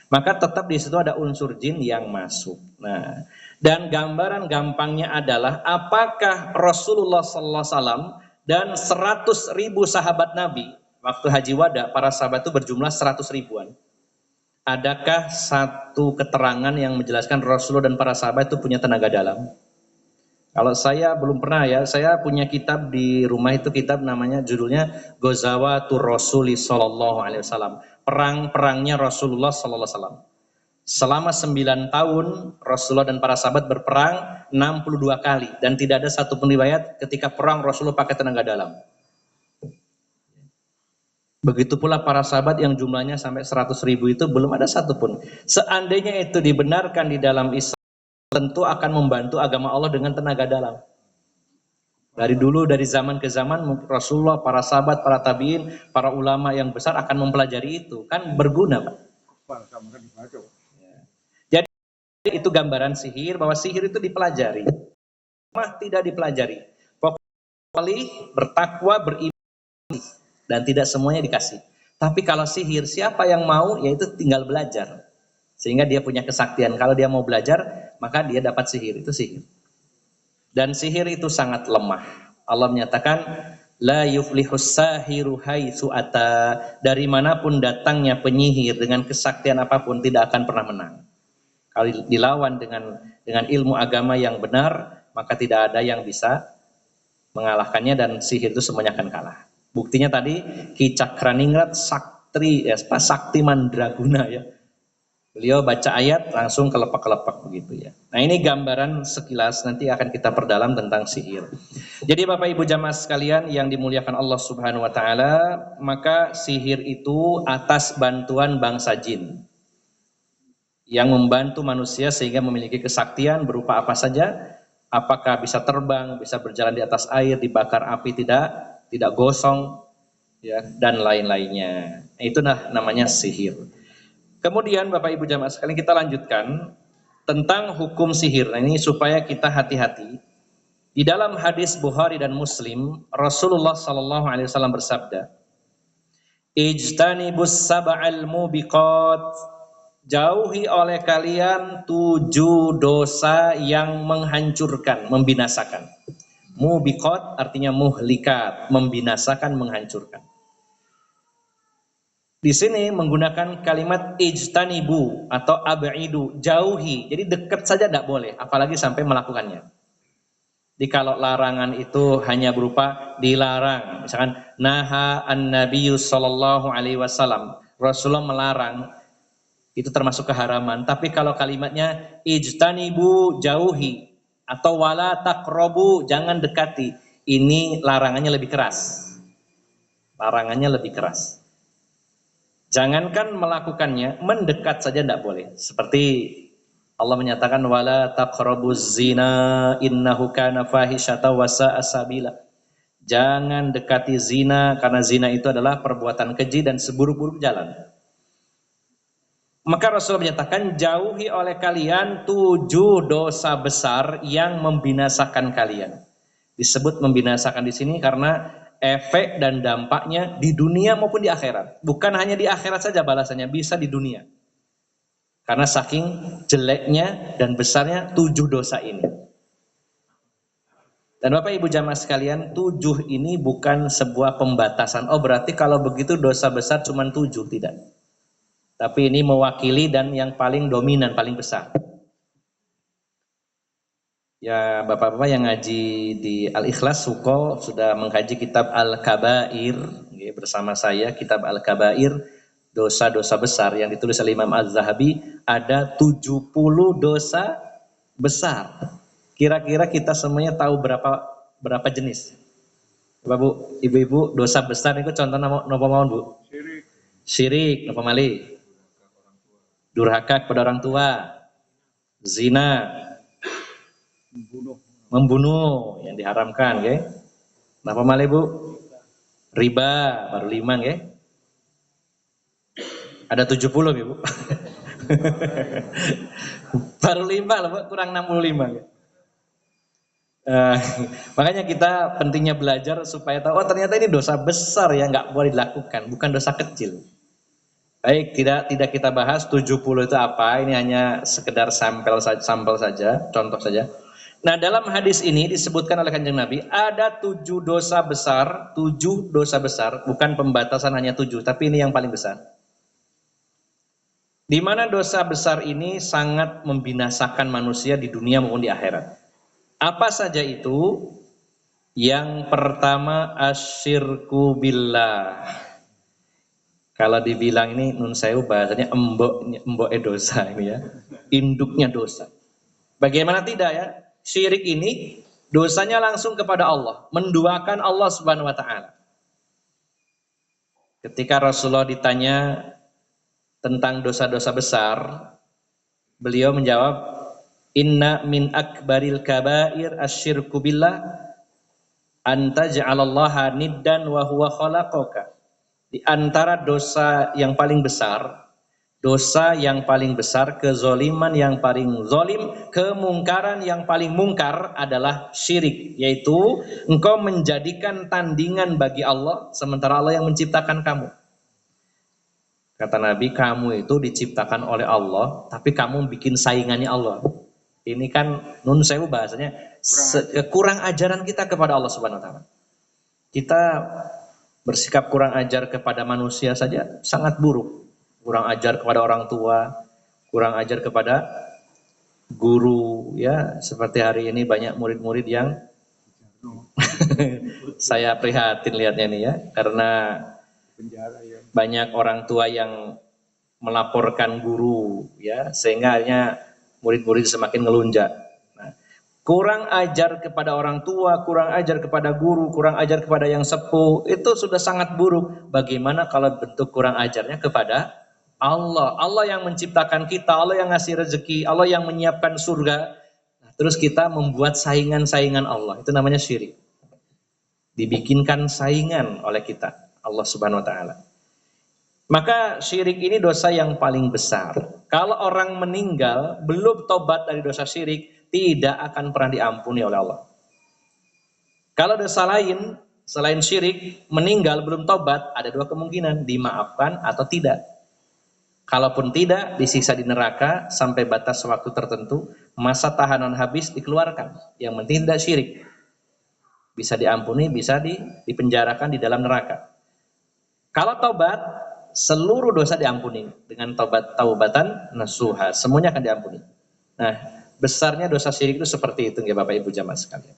Maka tetap di situ ada unsur jin yang masuk. Nah, dan gambaran gampangnya adalah apakah Rasulullah SAW dan 100.000 sahabat Nabi waktu haji wada, para sahabat itu berjumlah 100.000-an. Adakah satu keterangan yang menjelaskan Rasulullah dan para sahabat itu punya tenaga dalam? Kalau saya belum pernah ya, saya punya kitab di rumah itu, kitab namanya judulnya Ghazawatur Rasuli Sallallahu Alaihi Wasallam. Perang-perangnya Rasulullah Sallallahu Alaihi Wasallam. Selama 9 tahun Rasulullah dan para sahabat berperang 62 kali dan tidak ada satu pun riwayat ketika perang Rasulullah pakai tenaga dalam. Begitu pula para sahabat yang jumlahnya sampai 100.000 itu belum ada satupun. Seandainya itu dibenarkan di dalam Islam, tentu akan membantu agama Allah dengan tenaga dalam. Dari dulu, dari zaman ke zaman, Rasulullah, para sahabat, para tabiin, para ulama yang besar akan mempelajari itu. Kan berguna, Pak. Jadi itu gambaran sihir, bahwa sihir itu dipelajari. Mah tidak dipelajari. Pokoknya bertakwa, beriman, dan tidak semuanya dikasih. Tapi kalau sihir, siapa yang mau, yaitu tinggal belajar. Sehingga dia punya kesaktian. Kalau dia mau belajar, maka dia dapat sihir. Itu sihir. Dan sihir itu sangat lemah. Allah menyatakan, La yuflihus sahiru haitsu ata. Dari manapun datangnya penyihir dengan kesaktian apapun tidak akan pernah menang. Kalau dilawan dengan ilmu agama yang benar, maka tidak ada yang bisa mengalahkannya dan sihir itu semuanya akan kalah. Buktinya tadi Ki Cakraningrat sakti mandraguna ya. Beliau baca ayat langsung kelepak-kelepak begitu ya. Nah ini gambaran sekilas, nanti akan kita perdalam tentang sihir. Jadi Bapak Ibu jamaah sekalian yang dimuliakan Allah Subhanahu wa taala, maka sihir itu atas bantuan bangsa jin yang membantu manusia sehingga memiliki kesaktian berupa apa saja, apakah bisa terbang, bisa berjalan di atas air, dibakar api tidak gosong ya, dan lain-lainnya. Itulah namanya sihir. Kemudian Bapak Ibu jamaah sekalian kita lanjutkan tentang hukum sihir. Nah, ini supaya kita hati-hati. Di dalam hadis Bukhari dan Muslim, Rasulullah sallallahu alaihi wasallam bersabda, "Ijtanibus sab'al mubiqat." Jauhi oleh kalian 7 dosa yang menghancurkan, membinasakan. Mubiqat artinya muhlikat, membinasakan, menghancurkan. Di sini menggunakan kalimat ijtanibu atau ab'idu, jauhi. Jadi dekat saja tidak boleh, apalagi sampai melakukannya. Jadi kalau larangan itu hanya berupa dilarang, misalkan naha an-nabiyyu sallallahu alaihi wasallam, Rasulullah melarang, itu termasuk keharaman. Tapi kalau kalimatnya ijtanibu, jauhi, atau wala taqrabu, jangan dekati, ini larangannya lebih keras. Larangannya lebih keras. Jangankan melakukannya, mendekat saja tidak boleh. Seperti Allah menyatakan wala taqrabuz zina innahu kana fahisyatan wa sa'a sabila. Jangan dekati zina karena zina itu adalah perbuatan keji dan seburuk-buruk jalan. Maka Rasul menyatakan jauhi oleh kalian 7 dosa besar yang membinasakan kalian. Disebut membinasakan di sini karena efek dan dampaknya di dunia maupun di akhirat. Bukan hanya di akhirat saja balasannya, bisa di dunia. Karena saking jeleknya dan besarnya 7 dosa ini. Dan Bapak Ibu jamaah sekalian, 7 ini bukan sebuah pembatasan. Oh berarti kalau begitu dosa besar cuma 7, tidak. Tapi ini mewakili dan yang paling dominan, paling besar. Ya bapak-bapak yang ngaji di Al-Ikhlas Suko sudah mengkaji kitab Al-Kabair bersama saya, kitab Al-Kabair, dosa-dosa besar yang ditulis oleh Imam Az-Zahabi, ada 70 dosa besar. Kira-kira kita semuanya tahu berapa jenis? Bapak Bu, ibu-ibu, dosa besar itu contohnya napa mawon Bu? Syirik, napa malih? Durhaka kepada orang tua, zina, membunuh yang diharamkan, okay? Napa malih Bu? Riba, baru 5, okay? Ada 70 Bu. Baru 5 loh, kurang 65, okay? Makanya kita pentingnya belajar supaya tahu, oh ternyata ini dosa besar ya, nggak boleh dilakukan, bukan dosa kecil. Baik, tidak kita bahas 70 itu apa, ini hanya sekedar sampel saja, contoh saja. Nah dalam hadis ini disebutkan oleh Kanjeng Nabi ada 7 dosa besar, 7 dosa besar, bukan pembatasan hanya 7, tapi ini yang paling besar. Di mana dosa besar ini sangat membinasakan manusia di dunia maupun di akhirat. Apa saja itu? Yang pertama asyirku billah. Kalau dibilang ini nun sewu bahasanya embok dosa ini ya. Induknya dosa. Bagaimana tidak ya? Syirik ini dosanya langsung kepada Allah, menduakan Allah Subhanahu wa taala. Ketika Rasulullah ditanya tentang dosa-dosa besar, beliau menjawab, inna min akbaril kabair asyirku billah an taj'alallaha niddan wa huwa khalaqaka. Di antara dosa yang paling besar, kezoliman yang paling zolim, kemungkaran yang paling mungkar adalah syirik, yaitu engkau menjadikan tandingan bagi Allah sementara Allah yang menciptakan kamu. Kata Nabi, kamu itu diciptakan oleh Allah, tapi kamu bikin saingannya Allah. Ini kan nun sewu bahasanya kurang ajaran kita kepada Allah Subhanahu wa taala. Kita bersikap kurang ajar kepada manusia saja sangat buruk. Kurang ajar kepada orang tua, kurang ajar kepada guru, ya. Seperti hari ini banyak murid-murid yang saya prihatin lihatnya nih ya, karena banyak orang tua yang melaporkan guru, ya, sehingga akhirnya murid-murid semakin ngelunjak. Nah, kurang ajar kepada orang tua, kurang ajar kepada guru, kurang ajar kepada yang sepuh, itu sudah sangat buruk. Bagaimana kalau bentuk kurang ajarnya kepada Allah? Allah yang menciptakan kita, Allah yang ngasih rezeki, Allah yang menyiapkan surga. Nah, terus kita membuat saingan-saingan Allah, itu namanya syirik. Dibikinkan saingan oleh kita, Allah Subhanahu wa taala. Maka syirik ini dosa yang paling besar. Kalau orang meninggal belum tobat dari dosa syirik, tidak akan pernah diampuni oleh Allah. Kalau dosa lain selain syirik, meninggal belum tobat, ada dua kemungkinan, dimaafkan atau tidak. Kalaupun tidak, disiksa di neraka sampai batas waktu tertentu, masa tahanan habis, dikeluarkan. Yang penting tidak syirik. Bisa diampuni, bisa dipenjarakan di dalam neraka. Kalau tobat, seluruh dosa diampuni dengan taubatan nasuha, semuanya akan diampuni. Nah, besarnya dosa syirik itu seperti itu ya Bapak Ibu jamaah sekalian.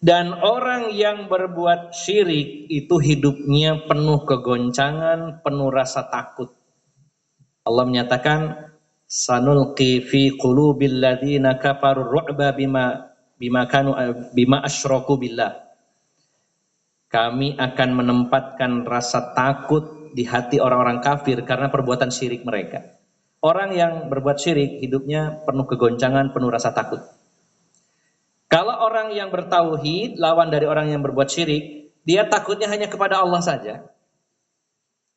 Dan orang yang berbuat syirik itu hidupnya penuh kegoncangan, penuh rasa takut. Allah menyatakan, sanulqi fi qulubil ladzina kafaru ru'ba bima asyraku billah. Kami akan menempatkan rasa takut di hati orang-orang kafir karena perbuatan syirik mereka. Orang yang berbuat syirik hidupnya penuh kegoncangan, penuh rasa takut. Kalau orang yang bertauhid, lawan dari orang yang berbuat syirik, dia takutnya hanya kepada Allah saja.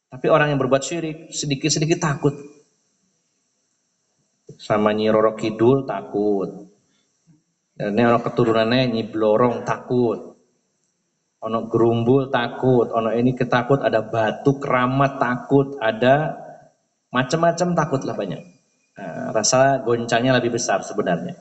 Tapi orang yang berbuat syirik sedikit-sedikit takut. Sama Nyi Roro Kidul takut. Dan ini orang keturunannya Nyi Blorong takut. Ono gerumbul takut, ono ini ketakut, ada batu keramat takut, ada macam-macam takut lah banyak. Nah, rasa goncangnya lebih besar sebenarnya.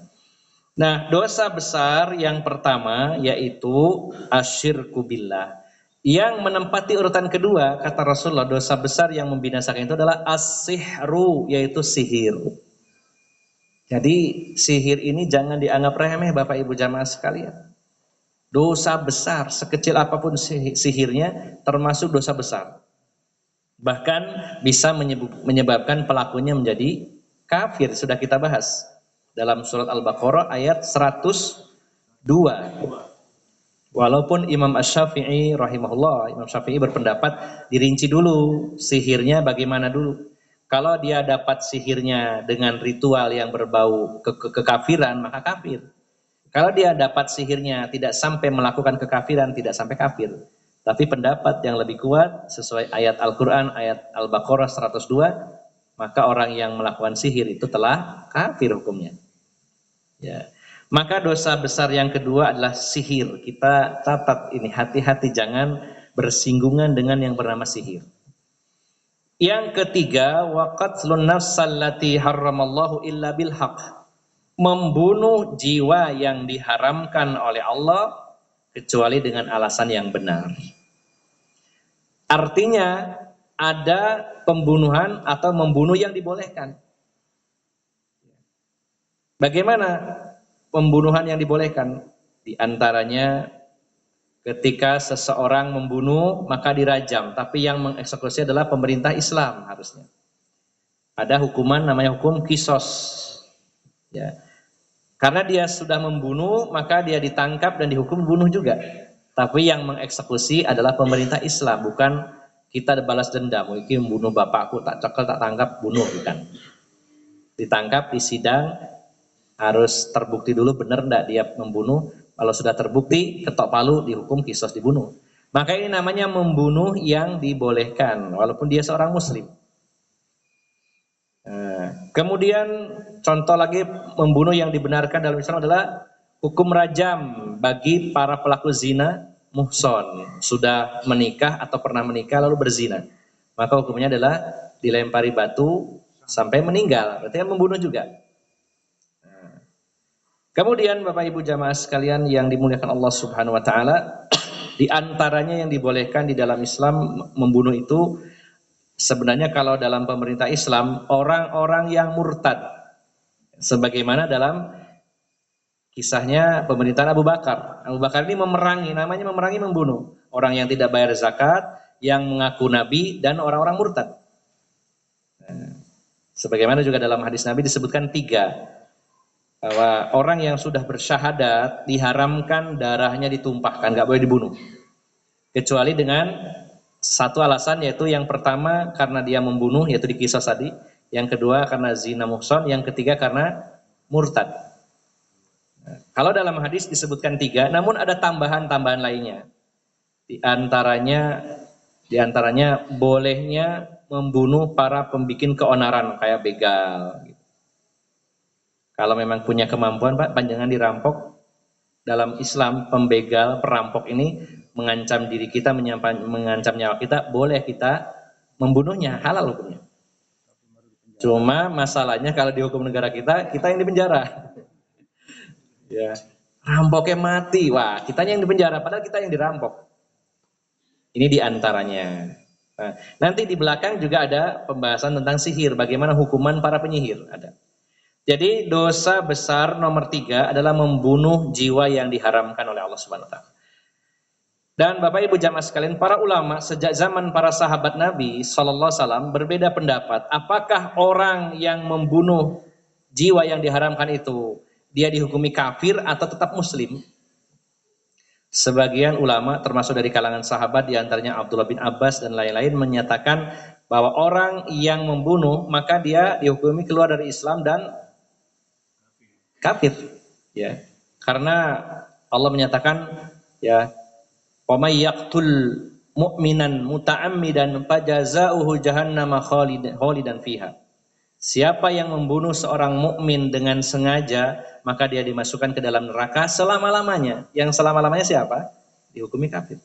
Nah, dosa besar yang pertama yaitu asyirku billah. Yang menempati urutan kedua, kata Rasulullah, dosa besar yang membinasakan itu adalah as-sihru, yaitu sihir. Jadi sihir ini jangan dianggap remeh Bapak Ibu jamaah sekalian. Dosa besar, sekecil apapun sihirnya termasuk dosa besar. Bahkan bisa menyebabkan pelakunya menjadi kafir. Sudah kita bahas dalam surat Al-Baqarah ayat 102. Walaupun Imam Asy-Syafi'i rahimahullah, Imam Syafi'i berpendapat dirinci dulu sihirnya bagaimana dulu. Kalau dia dapat sihirnya dengan ritual yang berbau kekafiran, maka kafir. Kalau dia dapat sihirnya tidak sampai melakukan kekafiran, tidak sampai kafir. Tapi pendapat yang lebih kuat sesuai ayat Al-Quran, ayat Al-Baqarah 102, maka orang yang melakukan sihir itu telah kafir hukumnya. Ya. Maka dosa besar yang kedua adalah sihir. Kita catat ini, hati-hati jangan bersinggungan dengan yang bernama sihir. Yang ketiga, waqatlun nafsal lati harramallahu illa bil haqq. Membunuh jiwa yang diharamkan oleh Allah kecuali dengan alasan yang benar. Artinya ada pembunuhan atau membunuh yang dibolehkan. Bagaimana pembunuhan yang dibolehkan? Di antaranya ketika seseorang membunuh maka dirajam, tapi yang mengeksekusi adalah pemerintah Islam harusnya. Ada hukuman namanya hukum kisos. Ya. Karena dia sudah membunuh, maka dia ditangkap dan dihukum bunuh juga. Tapi yang mengeksekusi adalah pemerintah Islam, bukan kita balas dendam. Mungkin membunuh bapakku, tak cekel, tak tangkap, bunuh, bukan. Ditangkap, disidang, harus terbukti dulu benar enggak dia membunuh. Kalau sudah terbukti, ketok palu, dihukum kisos, dibunuh. Maka ini namanya membunuh yang dibolehkan, walaupun dia seorang muslim. Kemudian contoh lagi membunuh yang dibenarkan dalam Islam adalah hukum rajam bagi para pelaku zina muhson, sudah menikah atau pernah menikah lalu berzina. Maka hukumnya adalah dilempari batu sampai meninggal, berarti membunuh juga. Kemudian Bapak Ibu jamaah sekalian yang dimuliakan Allah Subhanahu wa taala, Di antaranya yang dibolehkan di dalam Islam membunuh itu sebenarnya kalau dalam pemerintah Islam orang-orang yang murtad. Sebagaimana dalam kisahnya pemerintahan Abu Bakar. Abu Bakar ini memerangi, namanya memerangi membunuh. Orang yang tidak bayar zakat, yang mengaku nabi, dan orang-orang murtad. Sebagaimana juga dalam hadis Nabi disebutkan 3. Bahwa orang yang sudah bersyahadat diharamkan darahnya ditumpahkan, gak boleh dibunuh. Kecuali dengan satu alasan, yaitu yang pertama karena dia membunuh, yaitu di kisah tadi. Yang kedua karena zina muhsan, yang ketiga karena murtad. Kalau dalam hadis disebutkan 3, namun ada tambahan-tambahan lainnya. Di antaranya bolehnya membunuh para pembikin keonaran kayak begal. Kalau memang punya kemampuan, Pak, panjangan dirampok. Dalam Islam, pembegal, perampok ini mengancam diri kita, mengancam nyawa kita, boleh kita membunuhnya, halal hukumnya. Cuma masalahnya kalau di hukum negara kita yang di penjara. Ya, rampoknya mati, wah, kitanya yang di penjara, padahal kita yang dirampok. Ini diantaranya. Nah, nanti di belakang juga ada pembahasan tentang sihir, bagaimana hukuman para penyihir ada. Jadi dosa besar nomor 3 adalah membunuh jiwa yang diharamkan oleh Allah Subhanahu Wa Taala. Dan Bapak Ibu jamaah sekalian, para ulama sejak zaman para sahabat Nabi Sallallahu Alaihi Wasallam berbeda pendapat. Apakah orang yang membunuh jiwa yang diharamkan itu dia dihukumi kafir atau tetap muslim? Sebagian ulama termasuk dari kalangan sahabat, diantaranya Abdullah bin Abbas dan lain-lain, menyatakan bahwa orang yang membunuh maka dia dihukumi keluar dari Islam dan kafir, ya, karena Allah menyatakan, ya, wa may yaqtul mu'minan muta'ammidan fajazauhu jahannam khalidan fiha. Siapa yang membunuh seorang mukmin dengan sengaja, maka dia dimasukkan ke dalam neraka selama-lamanya. Yang selama-lamanya siapa? Dihukumi kafir.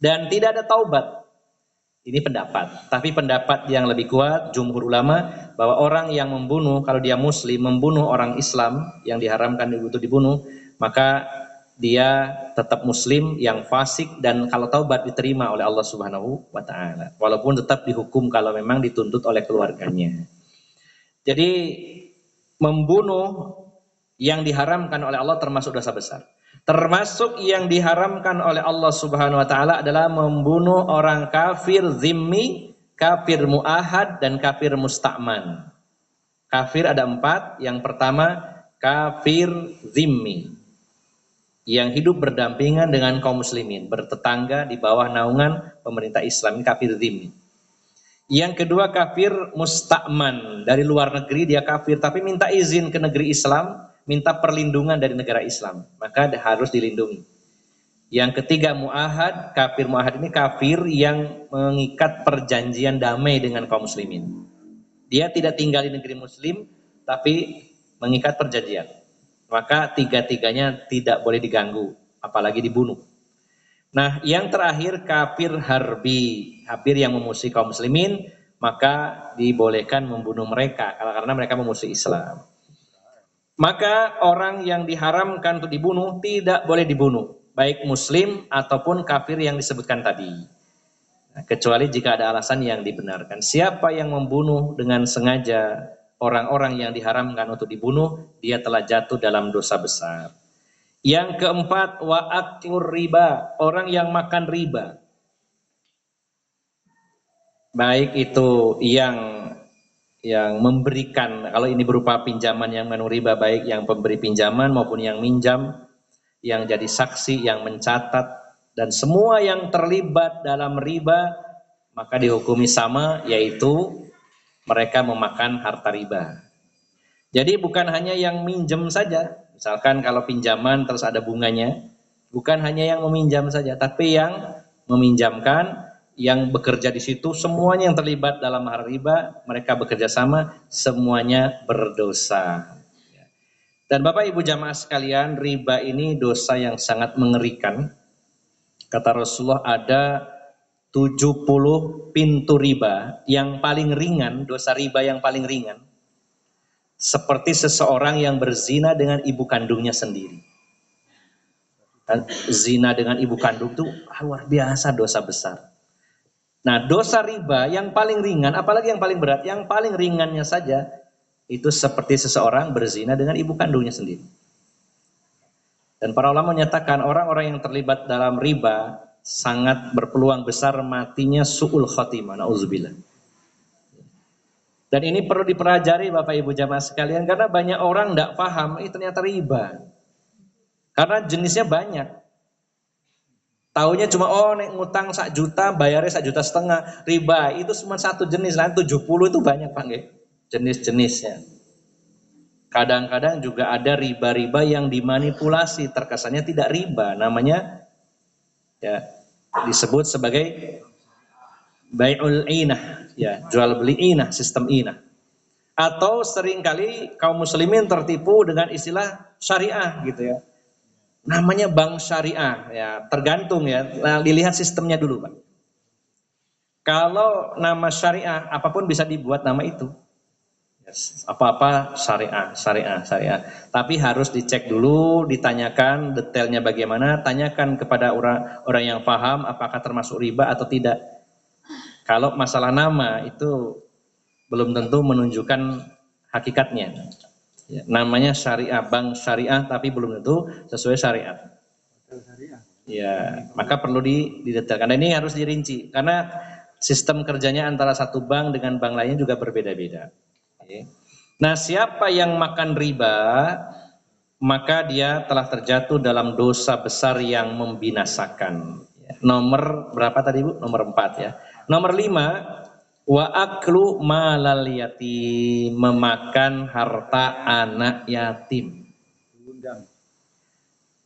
Dan tidak ada taubat. Ini pendapat. Tapi pendapat yang lebih kuat, jumhur ulama, bahwa orang yang membunuh, kalau dia muslim, membunuh orang Islam yang diharamkan untuk dibunuh, maka dia tetap muslim yang fasik, dan kalau taubat diterima oleh Allah Subhanahu wa Ta'ala. Walaupun tetap dihukum kalau memang dituntut oleh keluarganya. Jadi membunuh yang diharamkan oleh Allah termasuk dosa besar. Termasuk yang diharamkan oleh Allah Subhanahu Wa Ta'ala adalah membunuh orang kafir zimmi, kafir mu'ahad, dan kafir musta'man. Kafir ada 4. Yang pertama kafir zimmi, yang hidup berdampingan dengan kaum muslimin, bertetangga di bawah naungan pemerintah Islam, kafir zimmi. Yang kedua kafir musta'man, dari luar negeri dia kafir tapi minta izin ke negeri Islam, minta perlindungan dari negara Islam, maka harus dilindungi. Yang ketiga mu'ahad, kafir mu'ahad ini kafir yang mengikat perjanjian damai dengan kaum muslimin. Dia tidak tinggal di negeri muslim tapi mengikat perjanjian, maka tiga-tiganya tidak boleh diganggu, apalagi dibunuh. Nah, yang terakhir kafir harbi, kafir yang memusuhi kaum muslimin, maka dibolehkan membunuh mereka karena mereka memusuhi Islam. Maka orang yang diharamkan untuk dibunuh tidak boleh dibunuh, baik muslim ataupun kafir yang disebutkan tadi. Nah, kecuali jika ada alasan yang dibenarkan. Siapa yang membunuh dengan sengaja orang-orang yang diharamkan untuk dibunuh, dia telah jatuh dalam dosa besar. Yang keempat, wa aklur riba, orang yang makan riba. Baik itu yang memberikan, kalau ini berupa pinjaman yang mengandung riba, baik yang pemberi pinjaman maupun yang minjam, yang jadi saksi, yang mencatat, dan semua yang terlibat dalam riba, maka dihukumi sama, yaitu mereka memakan harta riba. Jadi bukan hanya yang minjem saja. Misalkan kalau pinjaman terus ada bunganya, bukan hanya yang meminjam saja, tapi yang meminjamkan, yang bekerja di situ, semuanya yang terlibat dalam hal riba, mereka bekerja sama, semuanya berdosa. Dan Bapak Ibu jamaah sekalian, riba ini dosa yang sangat mengerikan. Kata Rasulullah ada 70 pintu riba, yang paling ringan, dosa riba yang paling ringan, seperti seseorang yang berzina dengan ibu kandungnya sendiri. Zina dengan ibu kandung itu luar biasa dosa besar. Nah, dosa riba yang paling ringan, apalagi yang paling berat, yang paling ringannya saja itu seperti seseorang berzina dengan ibu kandungnya sendiri. Dan para ulama menyatakan orang-orang yang terlibat dalam riba sangat berpeluang besar matinya su'ul khotimah, na'udzubillah. Dan ini perlu dipelajari Bapak Ibu jamaah sekalian, karena banyak orang tidak paham ini ternyata riba. Karena jenisnya banyak. Taunya cuma nek ngutang 1 juta bayarnya 1,5 juta, riba itu cuma satu jenis, lain 70 itu banyak Pak nggih, jenis-jenisnya. Kadang-kadang juga ada riba-riba yang dimanipulasi, terkesannya tidak riba, namanya ya disebut sebagai bai'ul inah, ya jual beli inah, sistem inah. Atau seringkali kaum muslimin tertipu dengan istilah syariah gitu ya. Namanya bank syariah, ya tergantung ya. Nah, dilihat sistemnya dulu Pak. Kalau nama syariah, apapun bisa dibuat nama itu. Yes. Apa-apa syariah. Tapi harus dicek dulu, ditanyakan detailnya bagaimana, tanyakan kepada orang yang paham apakah termasuk riba atau tidak. Kalau masalah nama itu belum tentu menunjukkan hakikatnya. Ya, namanya syariah, bank syariah, tapi belum tentu sesuai syariat. Ya, maka perlu didetailkan. Dan ini harus dirinci, karena sistem kerjanya antara satu bank dengan bank lainnya juga berbeda-beda. Oke. Nah, siapa yang makan riba, maka dia telah terjatuh dalam dosa besar yang membinasakan. Nomor berapa tadi Bu? Nomor 4 ya. Nomor 5. Wa aklu malal yatim, memakan harta anak yatim.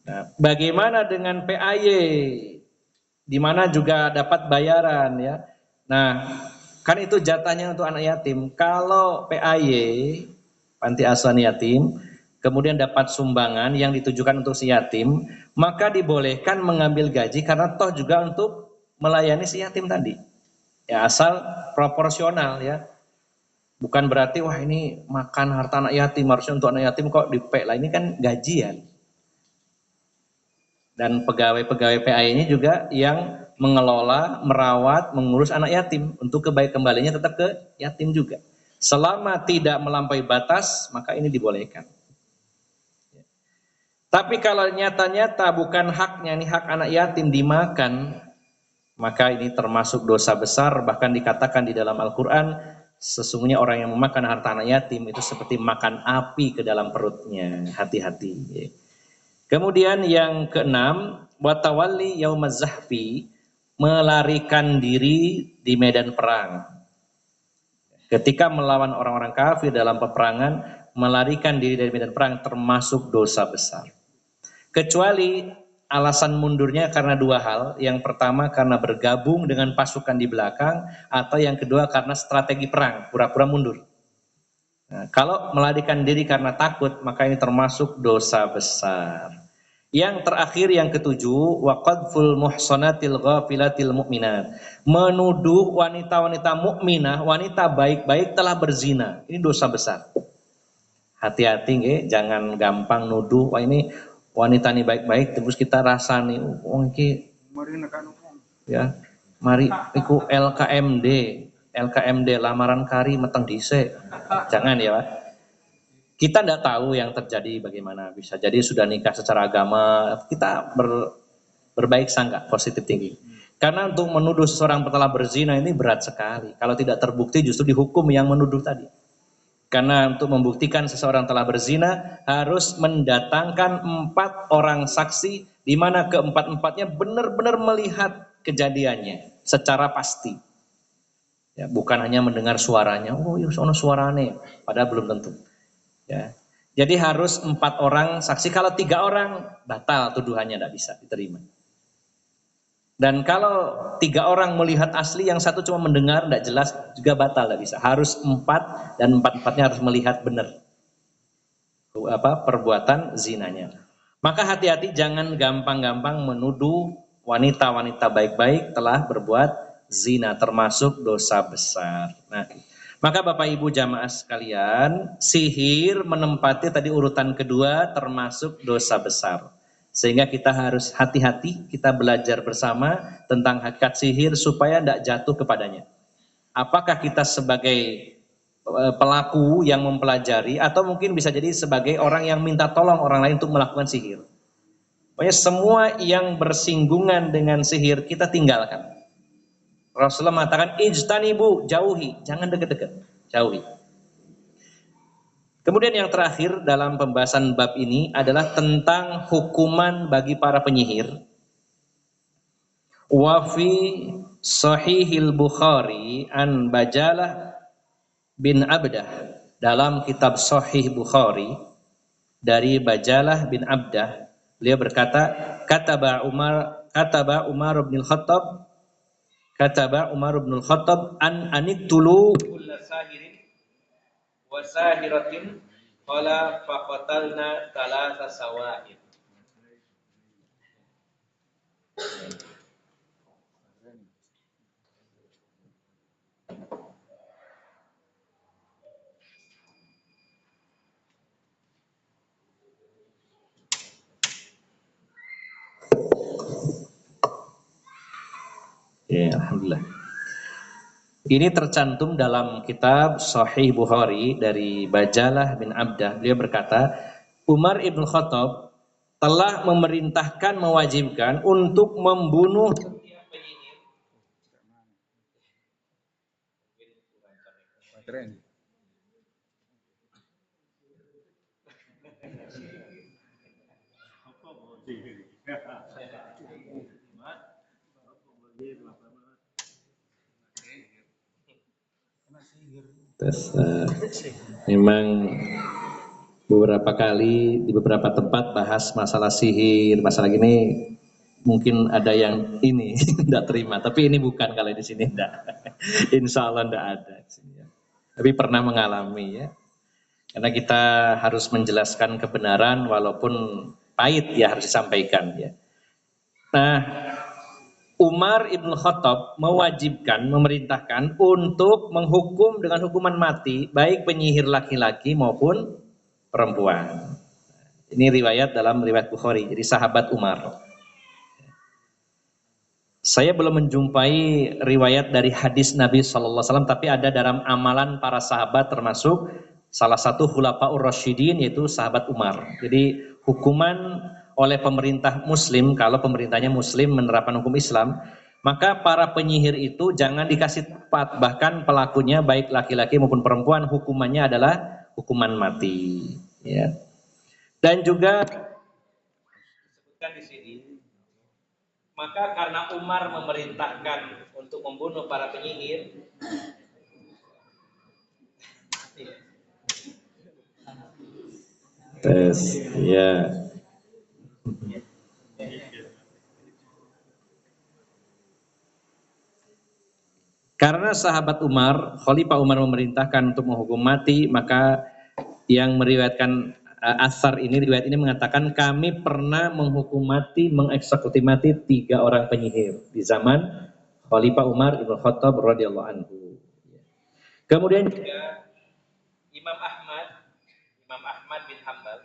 Nah, bagaimana dengan PAY? Di mana juga dapat bayaran ya. Nah, kan itu jatahnya untuk anak yatim. Kalau PAY, panti asuhan yatim, kemudian dapat sumbangan yang ditujukan untuk si yatim, maka dibolehkan mengambil gaji karena toh juga untuk melayani si yatim tadi. Ya asal proporsional ya. Bukan berarti wah ini makan harta anak yatim, harusnya untuk anak yatim kok dipek lah, ini kan gajian. Dan pegawai-pegawai PAI ini juga yang mengelola, merawat, mengurus anak yatim, untuk kembalinya tetap ke yatim juga. Selama tidak melampaui batas, maka ini dibolehkan. Tapi kalau nyata-nyata bukan haknya, ini hak anak yatim dimakan, maka ini termasuk dosa besar. Bahkan dikatakan di dalam Al-Quran, sesungguhnya orang yang memakan harta anak yatim itu seperti makan api ke dalam perutnya. Hati-hati. Kemudian yang keenam, watawalli yaumaz zahfi, melarikan diri di medan perang. Ketika melawan orang-orang kafir dalam peperangan, melarikan diri dari medan perang termasuk dosa besar. Kecuali alasan mundurnya karena 2 hal. Yang pertama karena bergabung dengan pasukan di belakang, atau yang kedua karena strategi perang, pura-pura mundur. Nah, kalau melarikan diri karena takut, maka ini termasuk dosa besar. Yang terakhir, yang ketujuh, waqadful muhsanatil ghafilatil mu'minat, menuduh wanita-wanita mukminah, wanita baik-baik telah berzina. Ini dosa besar. Hati-hati nggih, jangan gampang nuduh wah ini wanita ini baik-baik terus kita rasa nih wong iki ya mari iku LKMD lamaran kari meteng dhisik. Jangan ya Pak. Kita tidak tahu yang terjadi bagaimana, bisa jadi sudah nikah secara agama. Kita berbaik sangka, positif tinggi. Karena untuk menuduh seseorang telah berzina ini berat sekali. Kalau tidak terbukti justru dihukum yang menuduh tadi. Karena untuk membuktikan seseorang telah berzina harus mendatangkan 4 orang saksi, di mana keempat-empatnya benar-benar melihat kejadiannya secara pasti. Ya, bukan hanya mendengar suaranya, oh iya sono suarane, padahal belum tentu. Ya, jadi harus 4 orang saksi. Kalau 3 orang batal tuduhannya, tidak bisa diterima. Dan kalau 3 orang melihat asli, yang 1 cuma mendengar, tidak jelas, juga batal, tidak bisa. Harus 4, dan 4-empatnya harus melihat benar perbuatan zinanya. Maka hati-hati, jangan gampang-gampang menuduh wanita-wanita baik-baik telah berbuat zina, termasuk dosa besar. Nah, maka Bapak Ibu jamaah sekalian, sihir menempati tadi urutan kedua termasuk dosa besar. Sehingga kita harus hati-hati, kita belajar bersama tentang hakikat sihir supaya tidak jatuh kepadanya. Apakah kita sebagai pelaku yang mempelajari atau mungkin bisa jadi sebagai orang yang minta tolong orang lain untuk melakukan sihir. Pokoknya semua yang bersinggungan dengan sihir kita tinggalkan. Rasulullah mengatakan ijtanibu, jauhi, jangan dekat-dekat, jauhi. Kemudian yang terakhir dalam pembahasan bab ini adalah tentang hukuman bagi para penyihir. Wa fi Sahihil Bukhari an Bajalah bin Abdah, dalam kitab Sahih Bukhari dari Bajalah bin Abdah, beliau berkata, kataba Umar bin Khattab an anittulu kulla sahirin wa sahiratin qala faqatalna thalatha sawa'id. Ya, alhamdulillah. Ini tercantum dalam kitab Sahih Bukhari dari Bajalah bin Abdah. Beliau berkata, Umar ibn Khattab telah memerintahkan, mewajibkan untuk membunuh setiap penyihir. Memang beberapa kali di beberapa tempat bahas masalah sihir, masalah gini mungkin ada yang ini tidak terima, tapi ini bukan, kalau di sini tidak. Insya Allah tidak ada. Tapi pernah mengalami ya. Karena kita harus menjelaskan kebenaran walaupun pahit ya, harus disampaikan ya. Nah, Umar ibn Khattab mewajibkan, memerintahkan untuk menghukum dengan hukuman mati baik penyihir laki-laki maupun perempuan. Ini riwayat dalam riwayat Bukhari, jadi sahabat Umar. Saya belum menjumpai riwayat dari hadis Nabi SAW, tapi ada dalam amalan para sahabat, termasuk salah satu khulafaur rasyidin yaitu sahabat Umar. Jadi hukuman oleh pemerintah muslim, kalau pemerintahnya muslim menerapkan hukum Islam, maka para penyihir itu jangan dikasih tempat, bahkan pelakunya baik laki-laki maupun perempuan hukumannya adalah hukuman mati ya. Dan juga disebutkan di sini, maka karena Umar memerintahkan untuk membunuh para penyihir, tes ya. Karena sahabat Umar, Khalifah Umar memerintahkan untuk menghukum mati, maka yang meriwayatkan asar ini, riwayat ini mengatakan kami pernah menghukum mati, mengeksekusi mati 3 orang penyihir di zaman Khalifah Umar ibn Khattab radhiyallahu anhu. Kemudian juga Imam Ahmad bin Hanbal,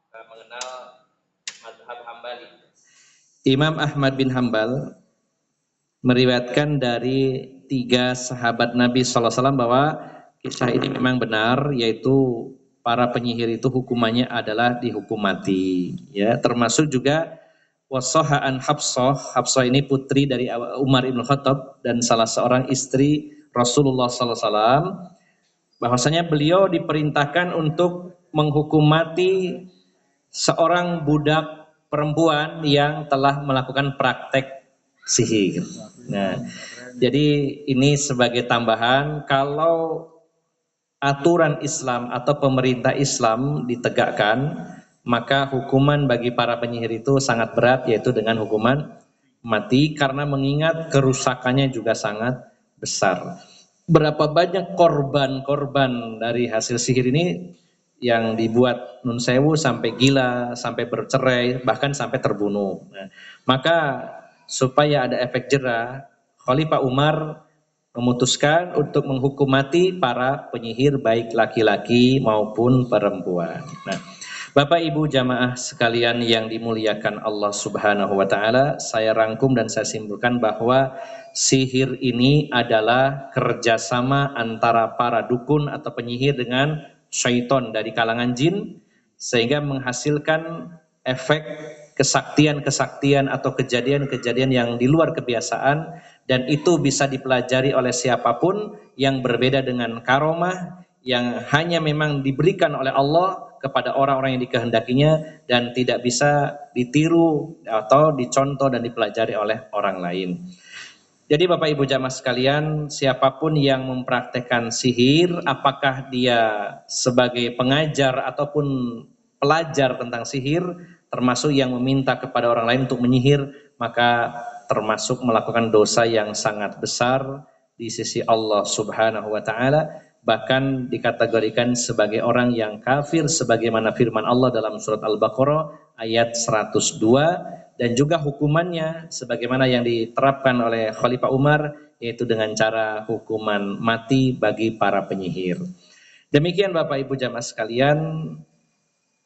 kita mengenal mazhab Hambali. Imam Ahmad bin Hanbal meriwayatkan dari 3 sahabat Nabi SAW bahwa kisah ini memang benar, yaitu para penyihir itu hukumannya adalah dihukum mati ya. Termasuk juga wasoha an Hafsah. Hafsah ini putri dari Umar ibn Khattab dan salah seorang istri Rasulullah SAW, bahwasanya beliau diperintahkan untuk menghukum mati seorang budak perempuan yang telah melakukan praktek sihir. Nah, jadi ini sebagai tambahan, kalau aturan Islam atau pemerintah Islam ditegakkan, maka hukuman bagi para penyihir itu sangat berat, yaitu dengan hukuman mati, karena mengingat kerusakannya juga sangat besar. Berapa banyak korban dari hasil sihir ini yang dibuat nun sewu sampai gila, sampai bercerai, bahkan sampai terbunuh. Nah, maka supaya ada efek jera, Khalifah Umar memutuskan untuk menghukum mati para penyihir baik laki-laki maupun perempuan. Nah, Bapak Ibu jamaah sekalian yang dimuliakan Allah Subhanahu wa taala, saya rangkum dan saya simpulkan bahwa sihir ini adalah kerjasama antara para dukun atau penyihir dengan syaiton dari kalangan jin, sehingga menghasilkan efek kesaktian-kesaktian atau kejadian-kejadian yang di luar kebiasaan, dan itu bisa dipelajari oleh siapapun yang berbeda dengan karomah yang hanya memang diberikan oleh Allah kepada orang-orang yang dikehendakinya dan tidak bisa ditiru atau dicontoh dan dipelajari oleh orang lain. Jadi Bapak Ibu jamaah sekalian, siapapun yang mempraktekkan sihir, apakah dia sebagai pengajar ataupun pelajar tentang sihir, termasuk yang meminta kepada orang lain untuk menyihir, maka termasuk melakukan dosa yang sangat besar di sisi Allah Subhanahu wa taala, bahkan dikategorikan sebagai orang yang kafir sebagaimana firman Allah dalam surat Al-Baqarah ayat 102, dan juga hukumannya sebagaimana yang diterapkan oleh Khalifah Umar, yaitu dengan cara hukuman mati bagi para penyihir. Demikian Bapak Ibu jamaah sekalian,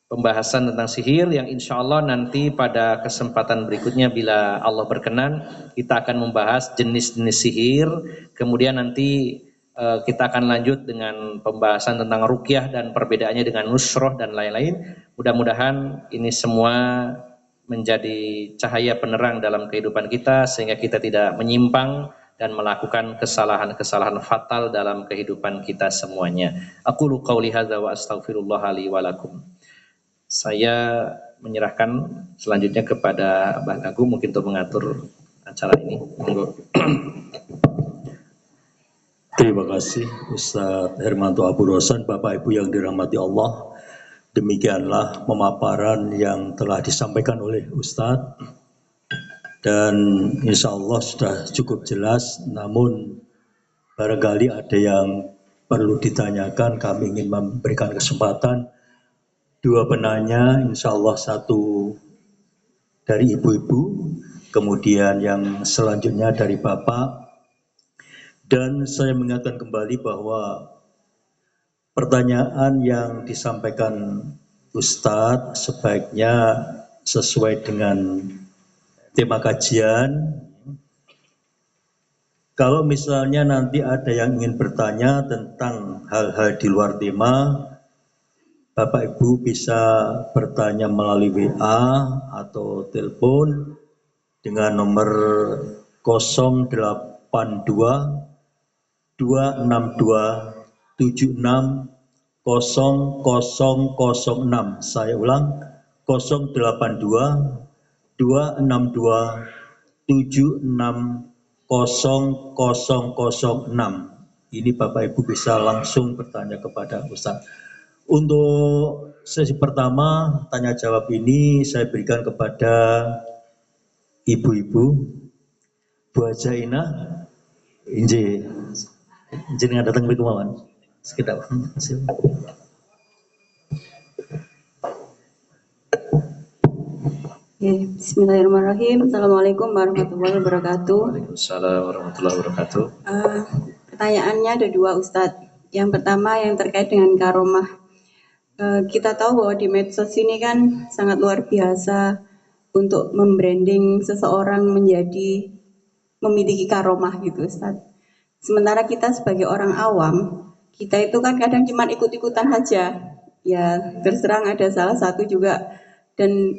pembahasan tentang sihir yang insya Allah nanti pada kesempatan berikutnya bila Allah berkenan kita akan membahas jenis-jenis sihir. Kemudian nanti kita akan lanjut dengan pembahasan tentang ruqyah dan perbedaannya dengan nusroh dan lain-lain. Mudah-mudahan ini semua menjadi cahaya penerang dalam kehidupan kita sehingga kita tidak menyimpang dan melakukan kesalahan-kesalahan fatal dalam kehidupan kita semuanya. Aqulu qauli hadza wa astaghfirullah li wa lakum. Saya menyerahkan selanjutnya kepada Bang Agung mungkin untuk mengatur acara ini. Monggo. Terima kasih Ustadz Hermanto Abu Rosan. Bapak Ibu yang dirahmati Allah, demikianlah pemaparan yang telah disampaikan oleh Ustadz, dan insya Allah sudah cukup jelas. Namun barangkali ada yang perlu ditanyakan, kami ingin memberikan kesempatan dua penanya, insya Allah satu dari ibu-ibu, kemudian yang selanjutnya dari Bapak. Dan saya mengingatkan kembali bahwa pertanyaan yang disampaikan Ustadz sebaiknya sesuai dengan tema kajian. Kalau misalnya nanti ada yang ingin bertanya tentang hal-hal di luar tema, Bapak Ibu bisa bertanya melalui WA atau telepon dengan nomor 082 262 76 0006. Saya ulang, 082 262 76 0006. Ini Bapak Ibu bisa langsung bertanya kepada Ustaz. Untuk sesi pertama tanya jawab ini saya berikan kepada ibu-ibu. Bu Hajaina, inji jenengan datang ke kemauan sekitar. Bismillahirrahmanirrahim. Assalamualaikum warahmatullahi wabarakatuh. Waalaikumsalam warahmatullahi wabarakatuh. Pertanyaannya ada dua Ustadz. Yang pertama yang terkait dengan karomah. Kita tahu bahwa di medsos ini kan sangat luar biasa untuk membranding seseorang menjadi memiliki karomah gitu Ustadz. Sementara kita sebagai orang awam, kita itu kan kadang cuma ikut-ikutan saja. Ya terserang ada salah satu juga, dan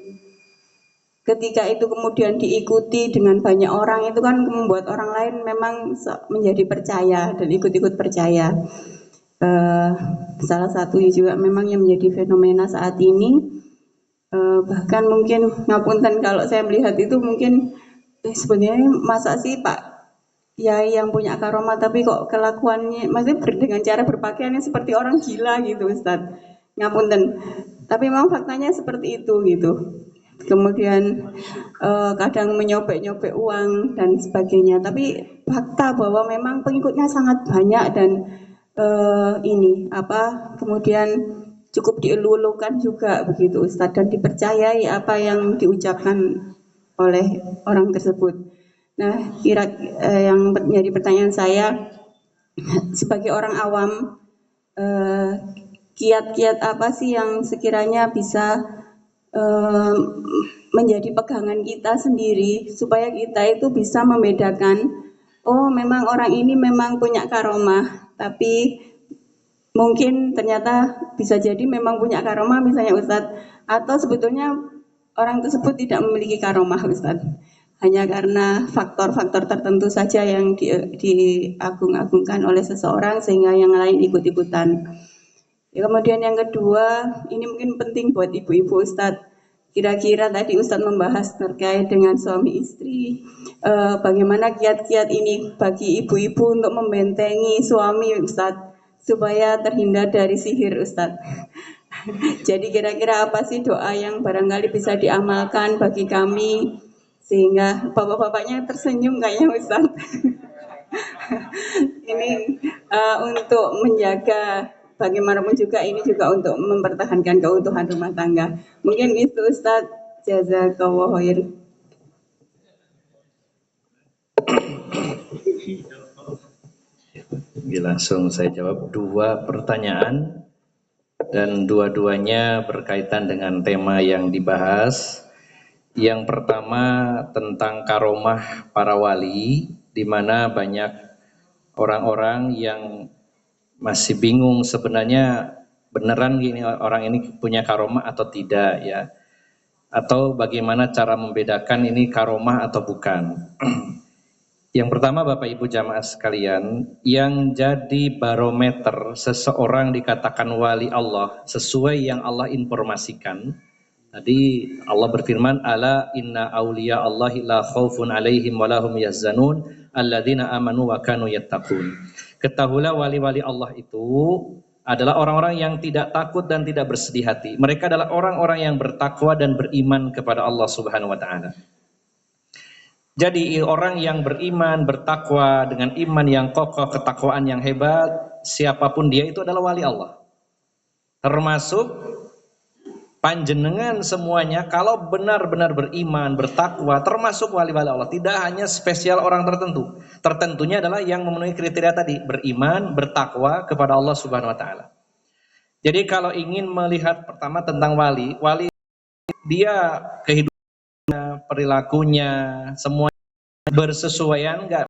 ketika itu kemudian diikuti dengan banyak orang itu kan membuat orang lain memang menjadi percaya dan ikut-ikut percaya. Salah satu juga memang yang menjadi fenomena saat ini, bahkan mungkin ngapunten kalau saya melihat itu mungkin sebenarnya masa sih Pak ya yang punya karomah tapi kok kelakuannya maksudnya dengan cara berpakaiannya seperti orang gila gitu Ustadz, ngapunten, tapi memang faktanya seperti itu gitu. Kemudian kadang menyobek-nyobek uang dan sebagainya, tapi fakta bahwa memang pengikutnya sangat banyak dan kemudian cukup dielulukan juga begitu Ustadz, dan dipercayai apa yang diucapkan oleh orang tersebut. Nah, yang menjadi pertanyaan saya sebagai orang awam, kiat-kiat apa sih yang sekiranya bisa eh, menjadi pegangan kita sendiri supaya kita itu bisa membedakan, oh memang orang ini memang punya karomah, tapi mungkin ternyata bisa jadi memang punya karomah misalnya Ustadz, atau sebetulnya orang tersebut tidak memiliki karomah Ustadz, hanya karena faktor-faktor tertentu saja yang diagung-agungkan oleh seseorang sehingga yang lain ikut-ikutan. Ya, kemudian yang kedua, ini mungkin penting buat ibu-ibu Ustadz. Kira-kira tadi Ustadz membahas terkait dengan suami istri, bagaimana kiat-kiat ini bagi ibu-ibu untuk membentengi suami Ustadz supaya terhindar dari sihir Ustadz. Jadi kira-kira apa sih doa yang barangkali bisa diamalkan bagi kami sehingga bapak-bapaknya tersenyum kayaknya Ustadz. Ini untuk menjaga bagaimanapun juga ini juga untuk mempertahankan keutuhan rumah tangga. Mungkin itu Ustadz. Jazakallahu khair. Langsung saya jawab 2 pertanyaan dan dua-duanya berkaitan dengan tema yang dibahas. Yang pertama tentang karomah para wali, di mana banyak orang-orang yang masih bingung sebenarnya beneran gini orang ini punya karomah atau tidak ya, atau bagaimana cara membedakan ini karomah atau bukan. Yang pertama Bapak Ibu jamaah sekalian, yang jadi barometer seseorang dikatakan wali Allah sesuai yang Allah informasikan. Tadi Allah berfirman, ala inna awliya Allahi la khaufun alaihim walahum yahzanun alladzina amanu wa kanu yattaqun. Ketahuilah wali-wali Allah itu adalah orang-orang yang tidak takut dan tidak bersedih hati. Mereka adalah orang-orang yang bertakwa dan beriman kepada Allah Subhanahu wa taala. Jadi orang yang beriman, bertakwa dengan iman yang kokoh, ketakwaan yang hebat, siapapun dia itu adalah wali Allah. Termasuk panjenengan semuanya kalau benar-benar beriman, bertakwa, termasuk wali-wali Allah. Tidak hanya spesial orang tertentu. Tertentunya adalah yang memenuhi kriteria tadi, beriman, bertakwa kepada Allah Subhanahu wa taala. Jadi kalau ingin melihat pertama tentang wali dia kehidupan perilakunya, semua bersesuaian enggak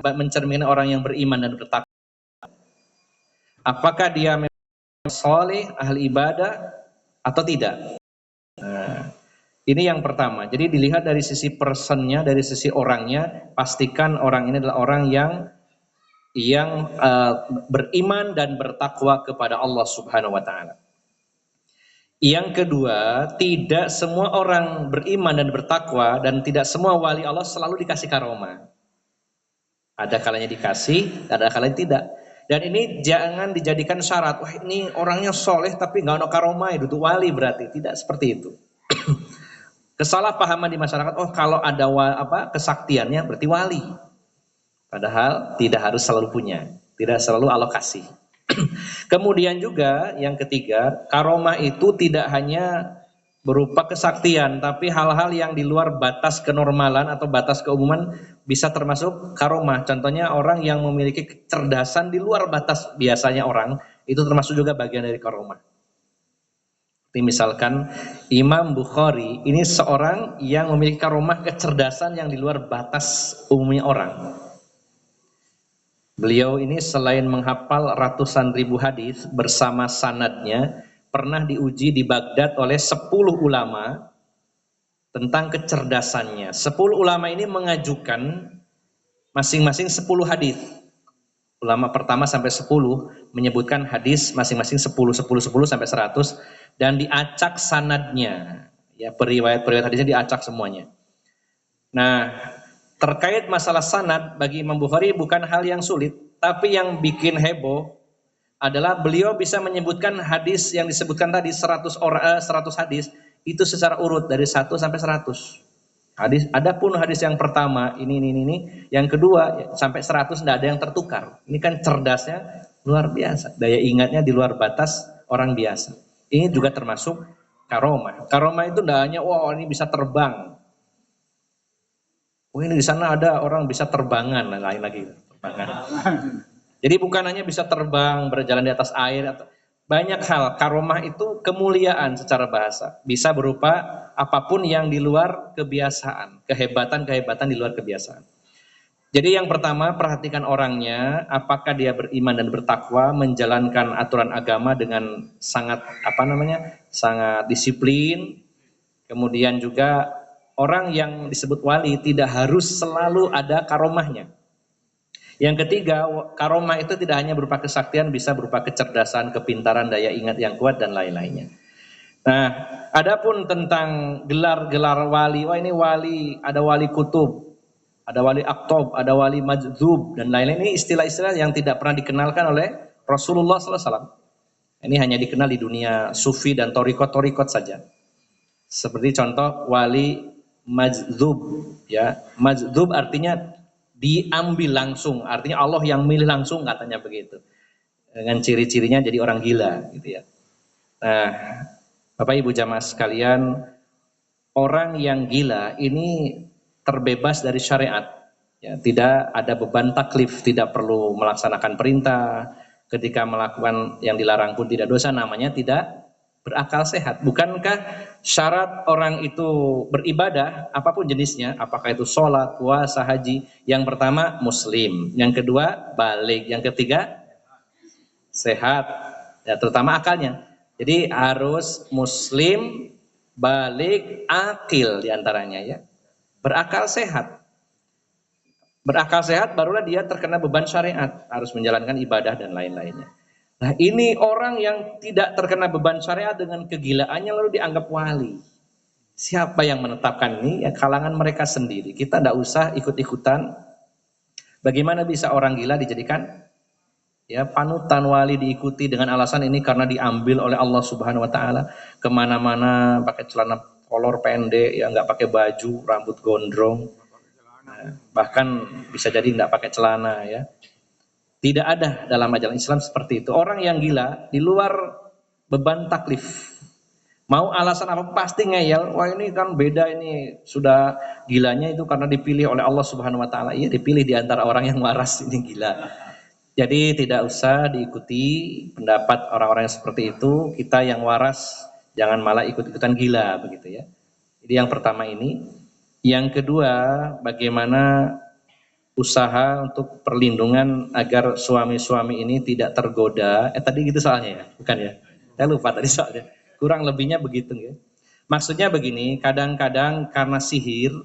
mencerminkan orang yang beriman dan bertakwa. Apakah dia memang soleh, ahli ibadah atau tidak? Nah, ini yang pertama. Jadi dilihat dari sisi personnya, dari sisi orangnya, pastikan orang ini adalah orang yang beriman dan bertakwa kepada Allah Subhanahu wa taala. Yang kedua, tidak semua orang beriman dan bertakwa dan tidak semua wali Allah selalu dikasih karomah. Ada kalanya dikasih, ada kalanya tidak. Dan ini jangan dijadikan syarat. Wah ini orangnya soleh tapi nggak ada karomah, itu wali berarti. Tidak seperti itu. Kesalahpahaman di masyarakat, oh kalau ada kesaktiannya berarti wali. Padahal tidak harus selalu punya, tidak selalu alokasi. Kemudian juga yang ketiga, karomah itu tidak hanya berupa kesaktian, tapi hal-hal yang di luar batas kenormalan atau batas keumuman bisa termasuk karomah. Contohnya orang yang memiliki kecerdasan di luar batas biasanya orang, itu termasuk juga bagian dari karomah. Misalkan Imam Bukhari ini seorang yang memiliki karomah kecerdasan yang di luar batas umumnya orang. Beliau ini selain menghafal ratusan ribu hadis bersama sanadnya, pernah diuji di Baghdad oleh 10 ulama tentang kecerdasannya. 10 ulama ini mengajukan masing-masing 10 hadis. Ulama pertama sampai 10 menyebutkan hadis masing-masing 10 sampai 100 dan diacak sanadnya. Ya, periwayat hadisnya diacak semuanya. Nah, terkait masalah sanad bagi Imam Bukhari bukan hal yang sulit, tapi yang bikin heboh adalah beliau bisa menyebutkan hadis yang disebutkan tadi 100 hadis itu secara urut dari 1 sampai 100. Hadis, adapun hadis yang pertama ini, yang kedua sampai 100 tidak ada yang tertukar. Ini kan cerdasnya luar biasa, daya ingatnya di luar batas orang biasa. Ini juga termasuk karomah. Karomah itu tidak hanya ini bisa terbang. Ini di sana ada orang bisa terbangan, lain lagi terbangan. Jadi bukan hanya bisa terbang, berjalan di atas air, banyak hal. Karomah itu kemuliaan secara bahasa. Bisa berupa apapun yang di luar kebiasaan. Kehebatan-kehebatan di luar kebiasaan. Jadi yang pertama, perhatikan orangnya. Apakah dia beriman dan bertakwa, menjalankan aturan agama dengan sangat, sangat disiplin. Kemudian juga orang yang disebut wali tidak harus selalu ada karomahnya. Yang ketiga, karomah itu tidak hanya berupa kesaktian, bisa berupa kecerdasan, kepintaran, daya ingat yang kuat, dan lain-lainnya. Nah, adapun tentang gelar-gelar wali, wah ini wali, ada wali kutub, ada wali aktob, ada wali majdzub, dan lain-lain. Ini istilah-istilah yang tidak pernah dikenalkan oleh Rasulullah SAW. Ini hanya dikenal di dunia sufi dan torikot-torikot saja. Seperti contoh wali majdzub, ya. Majdzub artinya diambil langsung, artinya Allah yang milih langsung, katanya begitu. Dengan ciri-cirinya jadi orang gila, gitu ya. Nah, Bapak Ibu jamaah sekalian, orang yang gila ini terbebas dari syariat. Ya, tidak ada beban taklif, tidak perlu melaksanakan perintah. Ketika melakukan yang dilarang pun tidak dosa, namanya tidak berakal sehat. Bukankah syarat orang itu beribadah apapun jenisnya, apakah itu sholat, puasa, haji, yang pertama muslim, yang kedua balik, yang ketiga sehat, ya terutama akalnya. Jadi harus muslim, balik, akil diantaranya, ya, berakal sehat. Berakal sehat barulah dia terkena beban syariat, harus menjalankan ibadah dan lain-lainnya. Nah, ini orang yang tidak terkena beban syariat dengan kegilaannya lalu dianggap wali. Siapa yang menetapkan ini? Ya, kalangan mereka sendiri. Kita tidak usah ikut-ikutan. Bagaimana bisa orang gila dijadikan ya panutan, wali diikuti dengan alasan ini karena diambil oleh Allah Subhanahu Wa Taala. Kemana-mana pakai celana kolor pendek, ya nggak pakai baju, rambut gondrong. Nah, bahkan bisa jadi nggak pakai celana, ya. Tidak ada dalam ajaran Islam seperti itu. Orang yang gila di luar beban taklif. Mau alasan apa pasti ngeyel. Wah ini kan beda, ini sudah gilanya itu karena dipilih oleh Allah Subhanahu Wa Taala. Iya, dipilih di antara orang yang waras, ini gila. Jadi tidak usah diikuti pendapat orang-orang yang seperti itu. Kita yang waras jangan malah ikut-ikutan gila, begitu ya. Jadi yang pertama ini. Yang kedua, bagaimana usaha untuk perlindungan agar suami-suami ini tidak tergoda. Tadi gitu soalnya ya, bukan ya? Saya lupa tadi soalnya. Kurang lebihnya begitu ya. Maksudnya begini, kadang-kadang karena sihir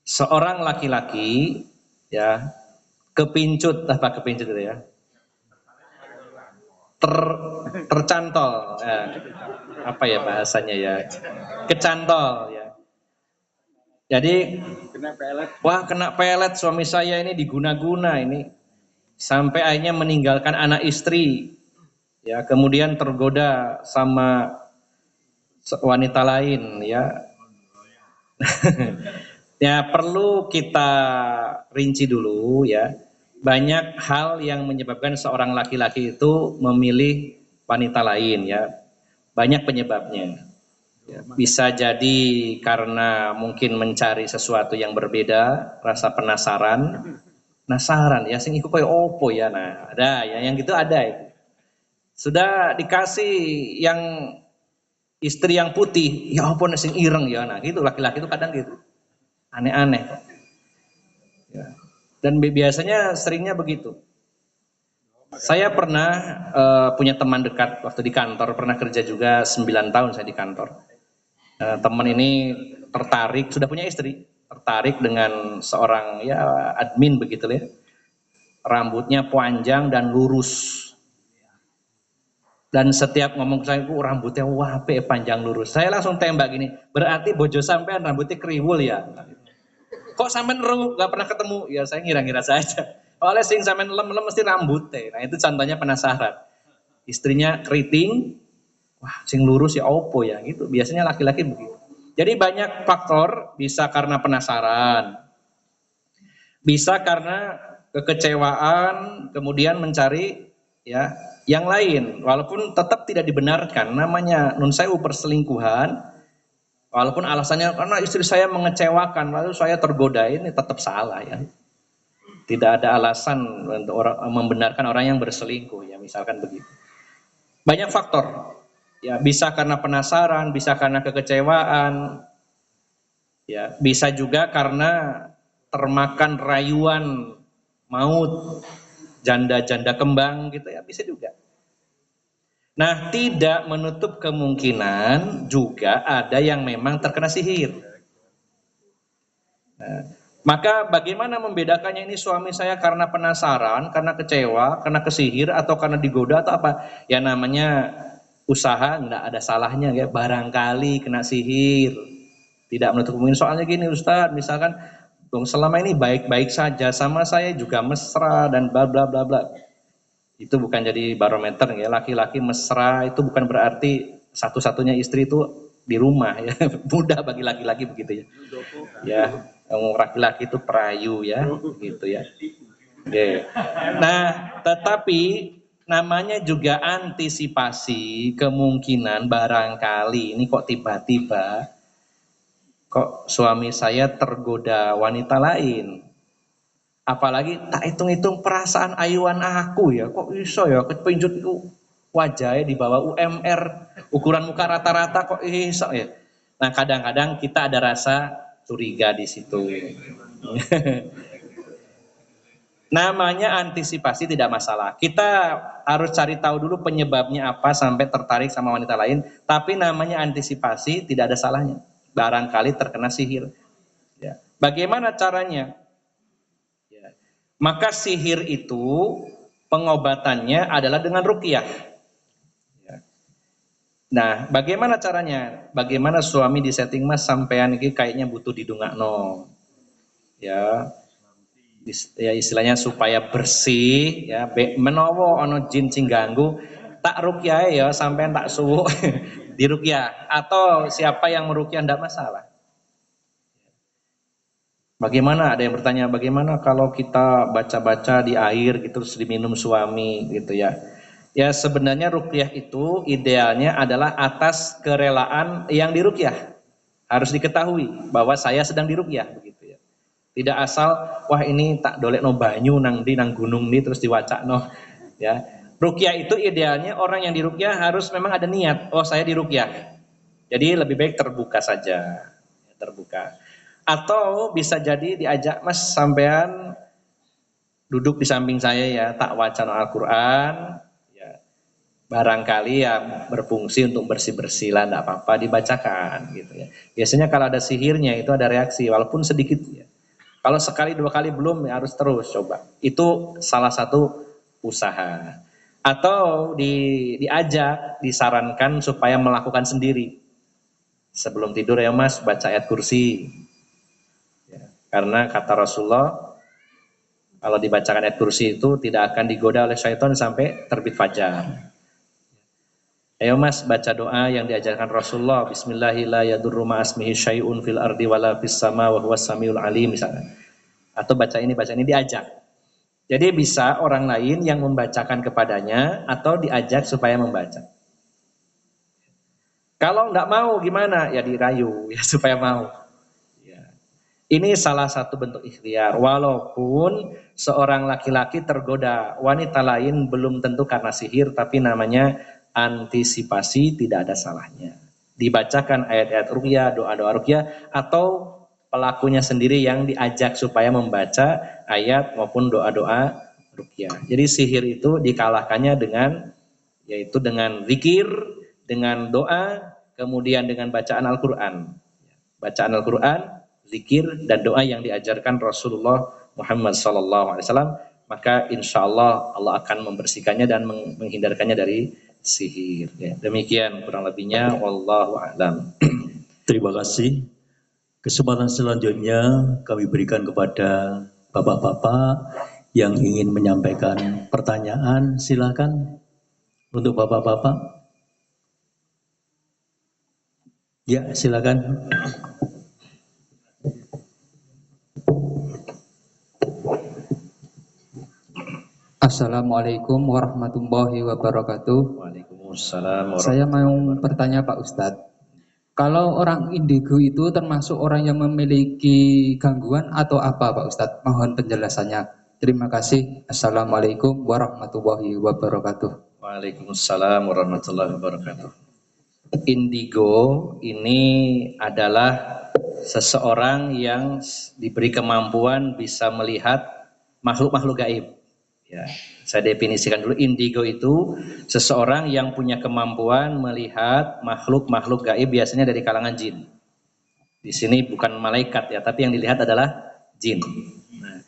seorang laki-laki ya kepincut itu ya. Tercantol. Ya, apa ya bahasanya ya? Kecantol ya. Jadi kena pelet suami saya ini diguna-guna ini sampai akhirnya meninggalkan anak istri, ya kemudian tergoda sama wanita lain, ya. Ya perlu kita rinci dulu, ya. Banyak hal yang menyebabkan seorang laki-laki itu memilih wanita lain, ya. Banyak penyebabnya. Ya, bisa jadi karena mungkin mencari sesuatu yang berbeda, rasa penasaran ya sing iku koyo opo ya. Nah, ada ya yang gitu ada itu. Sudah dikasih yang istri yang putih, ya opo sing ireng ya. Nah, gitu laki-laki itu kadang gitu. Aneh-aneh kok. Ya. Dan biasanya seringnya begitu. Saya pernah punya teman dekat waktu di kantor, pernah kerja juga 9 tahun saya di kantor. Teman ini tertarik, sudah punya istri, tertarik dengan seorang ya admin begitu ya. Rambutnya panjang dan lurus. Dan setiap ngomong ke saya, rambutnya wape panjang lurus. Saya langsung tembak gini, berarti bojo sampean rambutnya kriwul ya. Kok sampean gak pernah ketemu? Ya saya ngira-ngira saja. Oleh sing sampean lem-lem mesti rambutnya. Nah itu contohnya penasaran. Istrinya keriting, wah, sing lurus ya opo ya gitu. Biasanya laki-laki begitu. Jadi banyak faktor, bisa karena penasaran, bisa karena kekecewaan, kemudian mencari ya yang lain. Walaupun tetap tidak dibenarkan, namanya nun sewu perselingkuhan. Walaupun alasannya karena istri saya mengecewakan, lalu saya tergoda, ini tetap salah ya. Tidak ada alasan untuk membenarkan orang yang berselingkuh ya, misalkan begitu. Banyak faktor. Ya, bisa karena penasaran, bisa karena kekecewaan. Ya, bisa juga karena termakan rayuan maut, janda-janda kembang gitu ya, bisa juga. Nah, tidak menutup kemungkinan juga ada yang memang terkena sihir. Nah, maka bagaimana membedakannya, ini suami saya karena penasaran, karena kecewa, karena kesihir, atau karena digoda, atau apa? Ya namanya usaha, nggak ada salahnya ya, barangkali kena sihir. Tidak menutup kemungkinan. Soalnya gini Ustadz, misalkan dong selama ini baik-baik saja, sama saya juga mesra dan bla bla bla bla. Itu bukan jadi barometer ya. Laki-laki mesra itu bukan berarti satu-satunya istri itu di rumah ya. Mudah bagi laki-laki begitu ya. Ya, laki-laki itu perayu ya, gitu ya. Oke. Nah, tetapi namanya juga antisipasi kemungkinan barangkali ini kok tiba-tiba kok suami saya tergoda wanita lain. Apalagi tak hitung-hitung perasaan ayuan aku ya, kok iso ya kepinjut itu wajahnya di bawah UMR, ukuran muka rata-rata kok iso ya. Nah, kadang-kadang kita ada rasa curiga di situ. Namanya antisipasi tidak masalah. Kita harus cari tahu dulu penyebabnya apa sampai tertarik sama wanita lain. Tapi namanya antisipasi tidak ada salahnya. Barangkali terkena sihir. Ya. Bagaimana caranya? Ya. Maka sihir itu pengobatannya adalah dengan ruqyah. Ya. Nah, bagaimana caranya? Bagaimana suami disetting mas sampean ini kayaknya butuh didungakno. Ya. Ya istilahnya supaya bersih ya, menowo ono jin sing ganggu tak ruqyah ya sampean tak suwuk di ruqyah, atau siapa yang meruqyah ndak masalah. Bagaimana, ada yang bertanya bagaimana kalau kita baca-baca di air gitu terus diminum suami gitu ya. Ya sebenarnya ruqyah itu idealnya adalah atas kerelaan yang diruqyah. Harus diketahui bahwa saya sedang diruqyah begitu ya. Tidak asal wah ini tak dolek no banyu nang di nang gunung di terus diwacakno ya. Ruqyah itu idealnya orang yang diruqyah harus memang ada niat, oh saya diruqyah. Jadi lebih baik terbuka saja. Terbuka. Atau bisa jadi diajak mas sampean duduk di samping saya ya, tak wacana Al-Qur'an ya. Barangkali yang berfungsi untuk bersih-bersih lah, enggak apa-apa dibacakan gitu ya. Biasanya kalau ada sihirnya itu ada reaksi walaupun sedikit ya. Kalau sekali dua kali belum ya harus terus coba. Itu salah satu usaha. Atau diajak, disarankan supaya melakukan sendiri. Sebelum tidur ya mas baca ayat kursi. Ya, karena kata Rasulullah kalau dibacakan ayat kursi itu tidak akan digoda oleh syaitan sampai terbit fajar. Ayo mas baca doa yang diajarkan Rasulullah, Bismillahirrahmanirrahim, asmihi syai'un fil ardi wala fis sama wa huwas samiul alim misalnya. Atau baca ini diajak. Jadi bisa orang lain yang membacakan kepadanya atau diajak supaya membaca. Kalau enggak mau gimana? Ya dirayu ya supaya mau. Ya. Ini salah satu bentuk ikhtiar. Walaupun seorang laki-laki tergoda wanita lain belum tentu karena sihir, tapi namanya antisipasi, tidak ada salahnya. Dibacakan ayat-ayat ruqyah, doa-doa ruqyah, atau pelakunya sendiri yang diajak supaya membaca ayat maupun doa-doa ruqyah. Jadi sihir itu dikalahkannya dengan yaitu dengan zikir, dengan doa, kemudian dengan bacaan Al-Qur'an. Bacaan Al-Qur'an, zikir dan doa yang diajarkan Rasulullah Muhammad SAW, maka insya Allah Allah akan membersihkannya dan menghindarkannya dari sihir. Ya, demikian kurang lebihnya. Wallahu a'lam. Terima kasih. Kesempatan selanjutnya kami berikan kepada bapak-bapak yang ingin menyampaikan pertanyaan. Silakan untuk bapak-bapak. Ya, silakan. Assalamualaikum warahmatullahi wabarakatuh. Waalaikumsalam. Saya mau bertanya Pak Ustadz, kalau orang indigo itu termasuk orang yang memiliki gangguan atau apa Pak Ustadz? Mohon penjelasannya. Terima kasih. Assalamualaikum warahmatullahi wabarakatuh. Waalaikumsalam warahmatullahi wabarakatuh. Indigo ini adalah seseorang yang diberi kemampuan bisa melihat makhluk-makhluk gaib. Ya, saya definisikan dulu, indigo itu seseorang yang punya kemampuan melihat makhluk-makhluk gaib, biasanya dari kalangan jin. Di sini bukan malaikat ya, tapi yang dilihat adalah jin. Nah,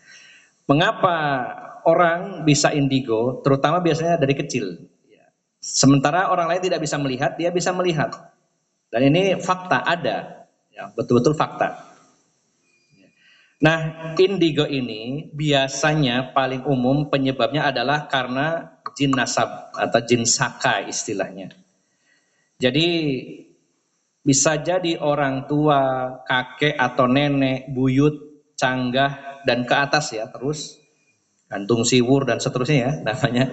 mengapa orang bisa indigo? Terutama biasanya dari kecil. Sementara orang lain tidak bisa melihat, dia bisa melihat. Dan ini fakta ada, ya, betul-betul fakta. Nah, indigo ini biasanya paling umum penyebabnya adalah karena jin nasab atau jin saka istilahnya. Jadi bisa jadi orang tua, kakek atau nenek, buyut, canggah dan ke atas ya, terus gantung siwur dan seterusnya ya namanya.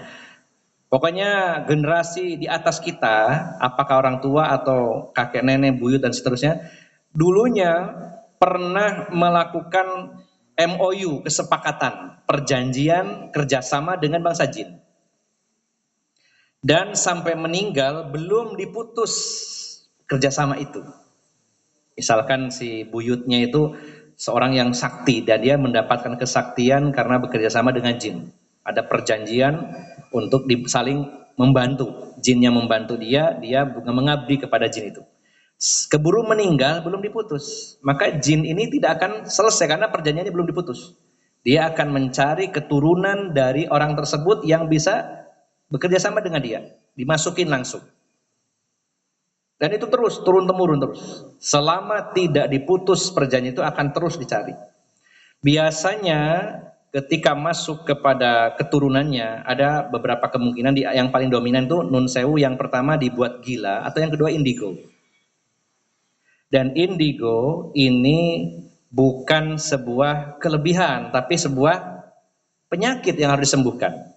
Pokoknya generasi di atas kita, apakah orang tua atau kakek nenek, buyut dan seterusnya, dulunya pernah melakukan MOU, kesepakatan, perjanjian kerjasama dengan bangsa jin. Dan sampai meninggal belum diputus kerjasama itu. Misalkan si buyutnya itu seorang yang sakti dan dia mendapatkan kesaktian karena bekerjasama dengan jin. Ada perjanjian untuk saling membantu. Jinnya membantu dia mengabdi kepada jin itu. Keburu meninggal belum diputus, maka jin ini tidak akan selesai karena perjanjiannya belum diputus. Dia akan mencari keturunan dari orang tersebut yang bisa bekerja sama dengan dia, dimasukin langsung. Dan itu terus turun temurun terus. Selama tidak diputus perjanjian itu akan terus dicari. Biasanya ketika masuk kepada keturunannya ada beberapa kemungkinan. Yang paling dominan itu nun sewu, yang pertama dibuat gila atau yang kedua indigo. Dan indigo ini bukan sebuah kelebihan, tapi sebuah penyakit yang harus disembuhkan.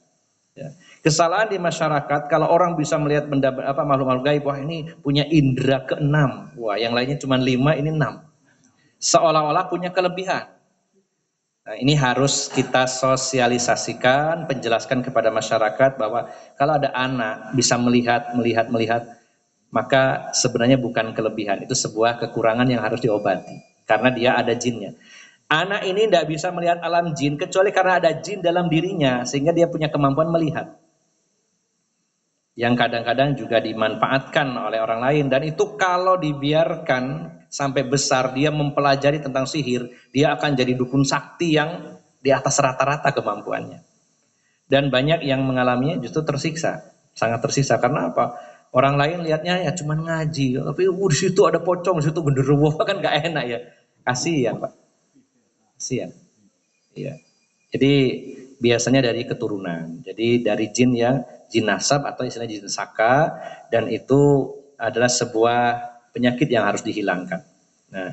Ya. Kesalahan di masyarakat kalau orang bisa melihat benda makhluk-makhluk gaib, wah ini punya indera ke-6, wah yang lainnya cuma 5, ini 6. Seolah-olah punya kelebihan. Nah, ini harus kita sosialisasikan, penjelaskan kepada masyarakat bahwa kalau ada anak bisa melihat, maka sebenarnya bukan kelebihan, itu sebuah kekurangan yang harus diobati karena dia ada jinnya. Anak ini tidak bisa melihat alam jin kecuali karena ada jin dalam dirinya sehingga dia punya kemampuan melihat. Yang kadang-kadang juga dimanfaatkan oleh orang lain, dan itu kalau dibiarkan sampai besar dia mempelajari tentang sihir, dia akan jadi dukun sakti yang di atas rata-rata kemampuannya. Dan banyak yang mengalaminya justru tersiksa, sangat tersiksa. Karena apa? Orang lain lihatnya ya cuman ngaji, tapi di situ ada pocong, di situ genderuwo, kan gak enak ya. Kasihan Pak, kasihan. Iya. Jadi biasanya dari keturunan. Jadi dari jin yang jin nasab atau istilah jin saka, dan itu adalah sebuah penyakit yang harus dihilangkan. Nah,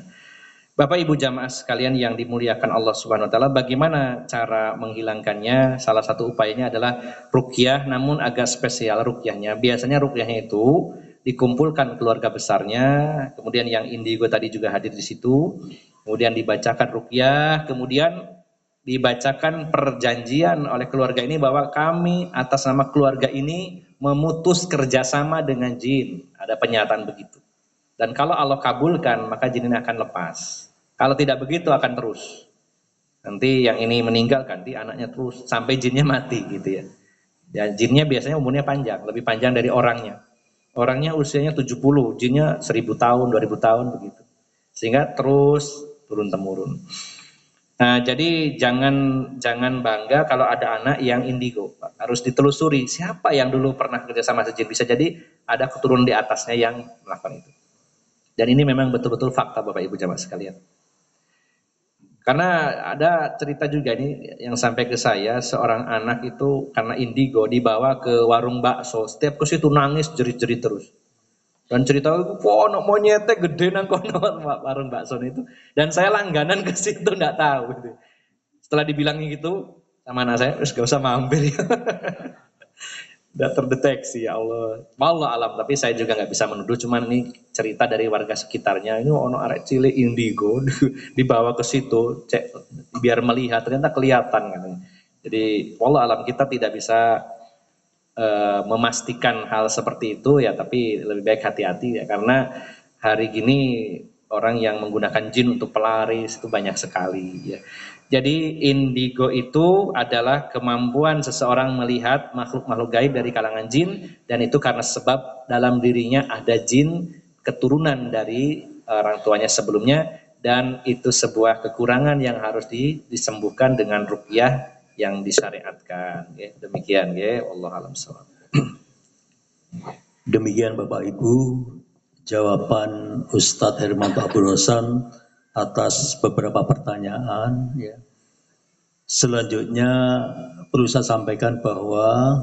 Bapak Ibu jamaah sekalian yang dimuliakan Allah Subhanahu wa taala, bagaimana cara menghilangkannya? Salah satu upayanya adalah ruqyah, namun agak spesial ruqyahnya. Biasanya ruqyahnya itu dikumpulkan keluarga besarnya, kemudian yang indigo tadi juga hadir di situ, kemudian dibacakan ruqyah, kemudian dibacakan perjanjian oleh keluarga ini bahwa kami atas nama keluarga ini memutus kerjasama dengan jin. Ada pernyataan begitu. Dan kalau Allah kabulkan, maka jin ini akan lepas. Kalau tidak begitu akan terus. Nanti yang ini meninggal, ganti anaknya terus sampai jinnya mati gitu ya. Ya, jinnya biasanya umurnya panjang, lebih panjang dari orangnya. Orangnya usianya 70, jinnya 1000 tahun, 2000 tahun begitu. Sehingga terus turun temurun. Nah, jadi jangan bangga kalau ada anak yang indigo. Harus ditelusuri siapa yang dulu pernah kerja sama jin. Bisa jadi ada keturunan di atasnya yang melakukan itu. Dan ini memang betul-betul fakta Bapak Ibu jamaah sekalian. Karena ada cerita juga nih yang sampai ke saya, seorang anak itu karena indigo dibawa ke warung bakso. Setiap ke situ nangis jerit-jerit terus. Dan cerita itu, anak monyetnya gede nang kono warung bakso itu. Dan saya langganan ke situ nggak tahu. Gitu. Setelah dibilangin gitu sama anak saya, terus gak usah mampir ya. Udah terdeteksi ya Allah. Wallah alam, tapi saya juga nggak bisa menuduh. Cuman ini cerita dari warga sekitarnya. Ini ono arek cilik indigo dibawa ke situ, cek biar melihat, ternyata kelihatan katanya. Jadi wallah alam, kita tidak bisa memastikan hal seperti itu ya, tapi lebih baik hati-hati ya, karena hari gini orang yang menggunakan jin untuk pelaris itu banyak sekali ya. Jadi indigo itu adalah kemampuan seseorang melihat makhluk-makhluk gaib dari kalangan jin, dan itu karena sebab dalam dirinya ada jin keturunan dari orang tuanya sebelumnya, dan itu sebuah kekurangan yang harus disembuhkan dengan ruqyah yang disyariatkan ya. Demikian ya, Allah alam shawab. Demikian Bapak Ibu jawaban Ustadz Hermanto Aburosan atas beberapa pertanyaan ya. Selanjutnya perlu saya sampaikan bahwa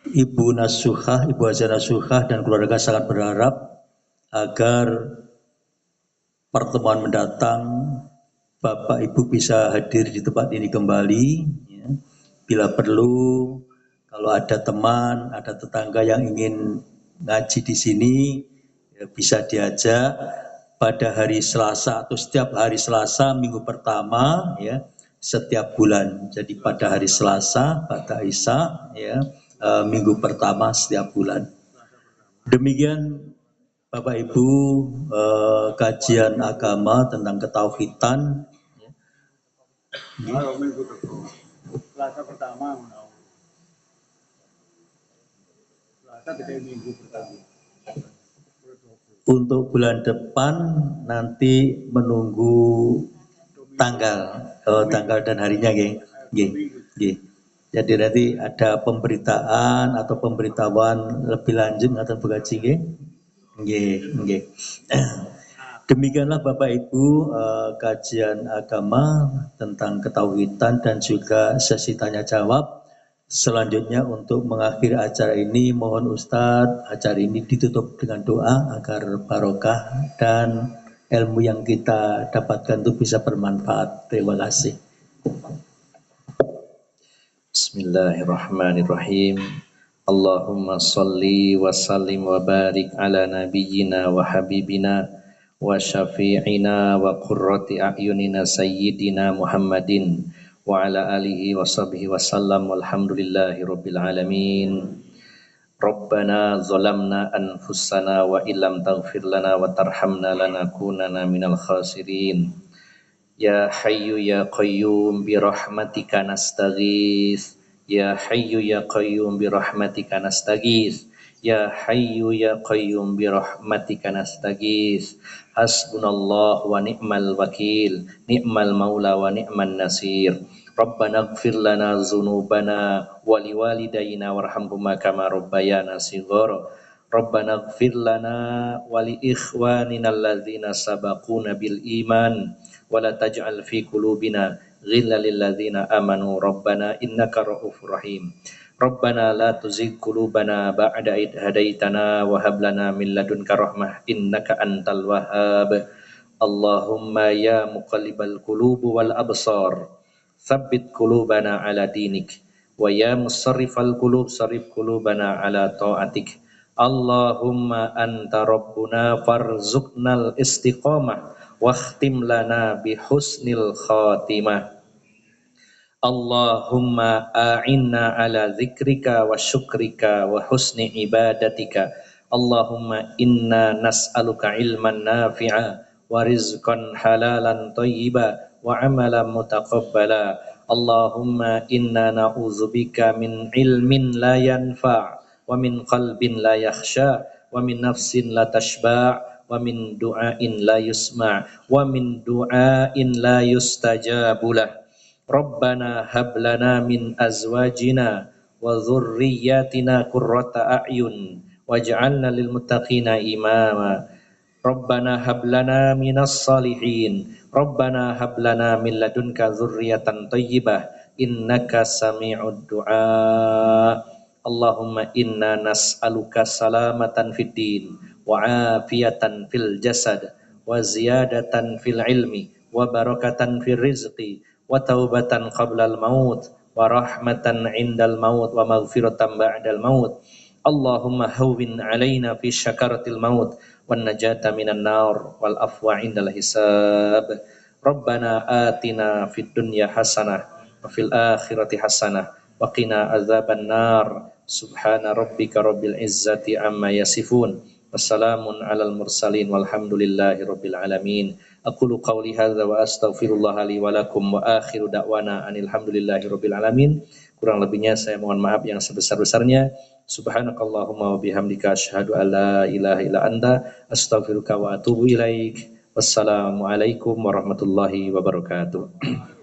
Ibu Nasuhah, Ibu Haja Nasuhah dan keluarga sangat berharap agar pertemuan mendatang Bapak Ibu bisa hadir di tempat ini kembali ya. Bila perlu, kalau ada teman, ada tetangga yang ingin ngaji di sini ya, bisa diajak pada hari Selasa atau setiap hari Selasa minggu pertama ya, setiap bulan. Jadi pada hari Selasa pada Isya ya, minggu pertama setiap bulan. Demikian Bapak Ibu kajian agama tentang ketauhidan. Selasa pertama, Selasa gede minggu pertama. Untuk bulan depan nanti menunggu tanggal dan harinya nggih. Jadi nanti ada pemberitaan atau pemberitahuan lebih lanjut atau begaji nggih. Demikianlah Bapak Ibu kajian agama tentang ketauhidan dan juga sesi tanya jawab. Selanjutnya untuk mengakhiri acara ini mohon Ustadz acara ini ditutup dengan doa agar barokah dan ilmu yang kita dapatkan itu bisa bermanfaat. Terima kasih. Bismillahirrahmanirrahim. Allahumma salli wa sallim wa barik ala nabiyyina wa habibina wa syafi'ina wa qurrati a'yunina sayyidina Muhammadin wa ala alihi wa sahbihi wa sallam walhamdulillahi rabbil alamin. Rabbana zalamna anfusana wa illam taghfir lana wa tarhamna lanakunanna minal khasirin. Ya Hayyu ya Qayyum bi rahmatika nastaghits. Ya Hayyu ya Qayyum bi rahmatika nastaghits. Ya Hayyu ya Qayyum bi rahmatika nastaghits. Hasbunallah wa ni'mal wakil, ni'mal maula wa ni'man nasir. Rabbana ighfir lana dzunubana wa liwalidayna warhamhuma kama rabbayana shighara. Rabbana ighfir lana wa li ikhwanina alladzina sabaquna bil iman wa la taj'al fi qulubina ghillan lil ladzina amanu rabbana innaka ra'ufur rahim. Rabbana la tuzigh qulubana ba'da id hadaitana wa hab lana min ladunka rahmah innaka antal wahhab. Allahumma ya muqallibal qulub wal absar tsabbit qulubana ala dinik wa ya musarrifal qulub sarrif qulubana ala ta'atik. Allahumma anta rabbuna farzuqnal istiqamah wakhtim lana bihusnil khatimah. Allahumma a'inna ala dzikrika wa syukrika wa husni ibadatika. Allahumma inna nas'aluka ilman nafi'a wa rizqan halalan thayyiba wa amalan mutaqabbala. Allahumma inna na'udzubika min ilmin la yanfa' wa min qalbin la yakhsha wa min nafsin la tashba' wa min du'ain la yusma' wa min du'ain la yustajabulah. Rabbana hab lana min azwajina wa dhurriyyatina qurrata a'yun waj'alna lil muttaqina imama. Rabbana hab lana minas salihin. Rabbana hab lana min ladunka dzurriyyatan thayyibah innaka sami'ud du'a. Allahumma inna nas'aluka salamatan fid din wa afiyatan fil jasad wa ziyadatan fil ilmi wa barakatan fil rizqi wa taubatan qablal maut wa rahmatan indal maut wa maghfiratan ba'dal maut. Allahumma hawwin alaina fi syakaratil maut wan najata minan nar wal afwa indal hisab. Rabbana atina fid dunya hasanah wa fil akhirati hasanah wa wa qina adzaban nar. Subhana rabbika rabbil izzati amma yasifun. Wassalamun alal mursalin walhamdulillahi rabbil alamin. Aqulu qawli hadza wa astaghfirullah li wa lakum wa akhiru da'wana anil hamdulillahi rabbil alamin. Kurang lebihnya saya mohon maaf yang sebesar-besarnya. Subhanakallahumma wa bihamdika asyhadu an la ilaha illa anta astaghfiruka wa atubu ilaik. Wassalamualaikum warahmatullahi wabarakatuh.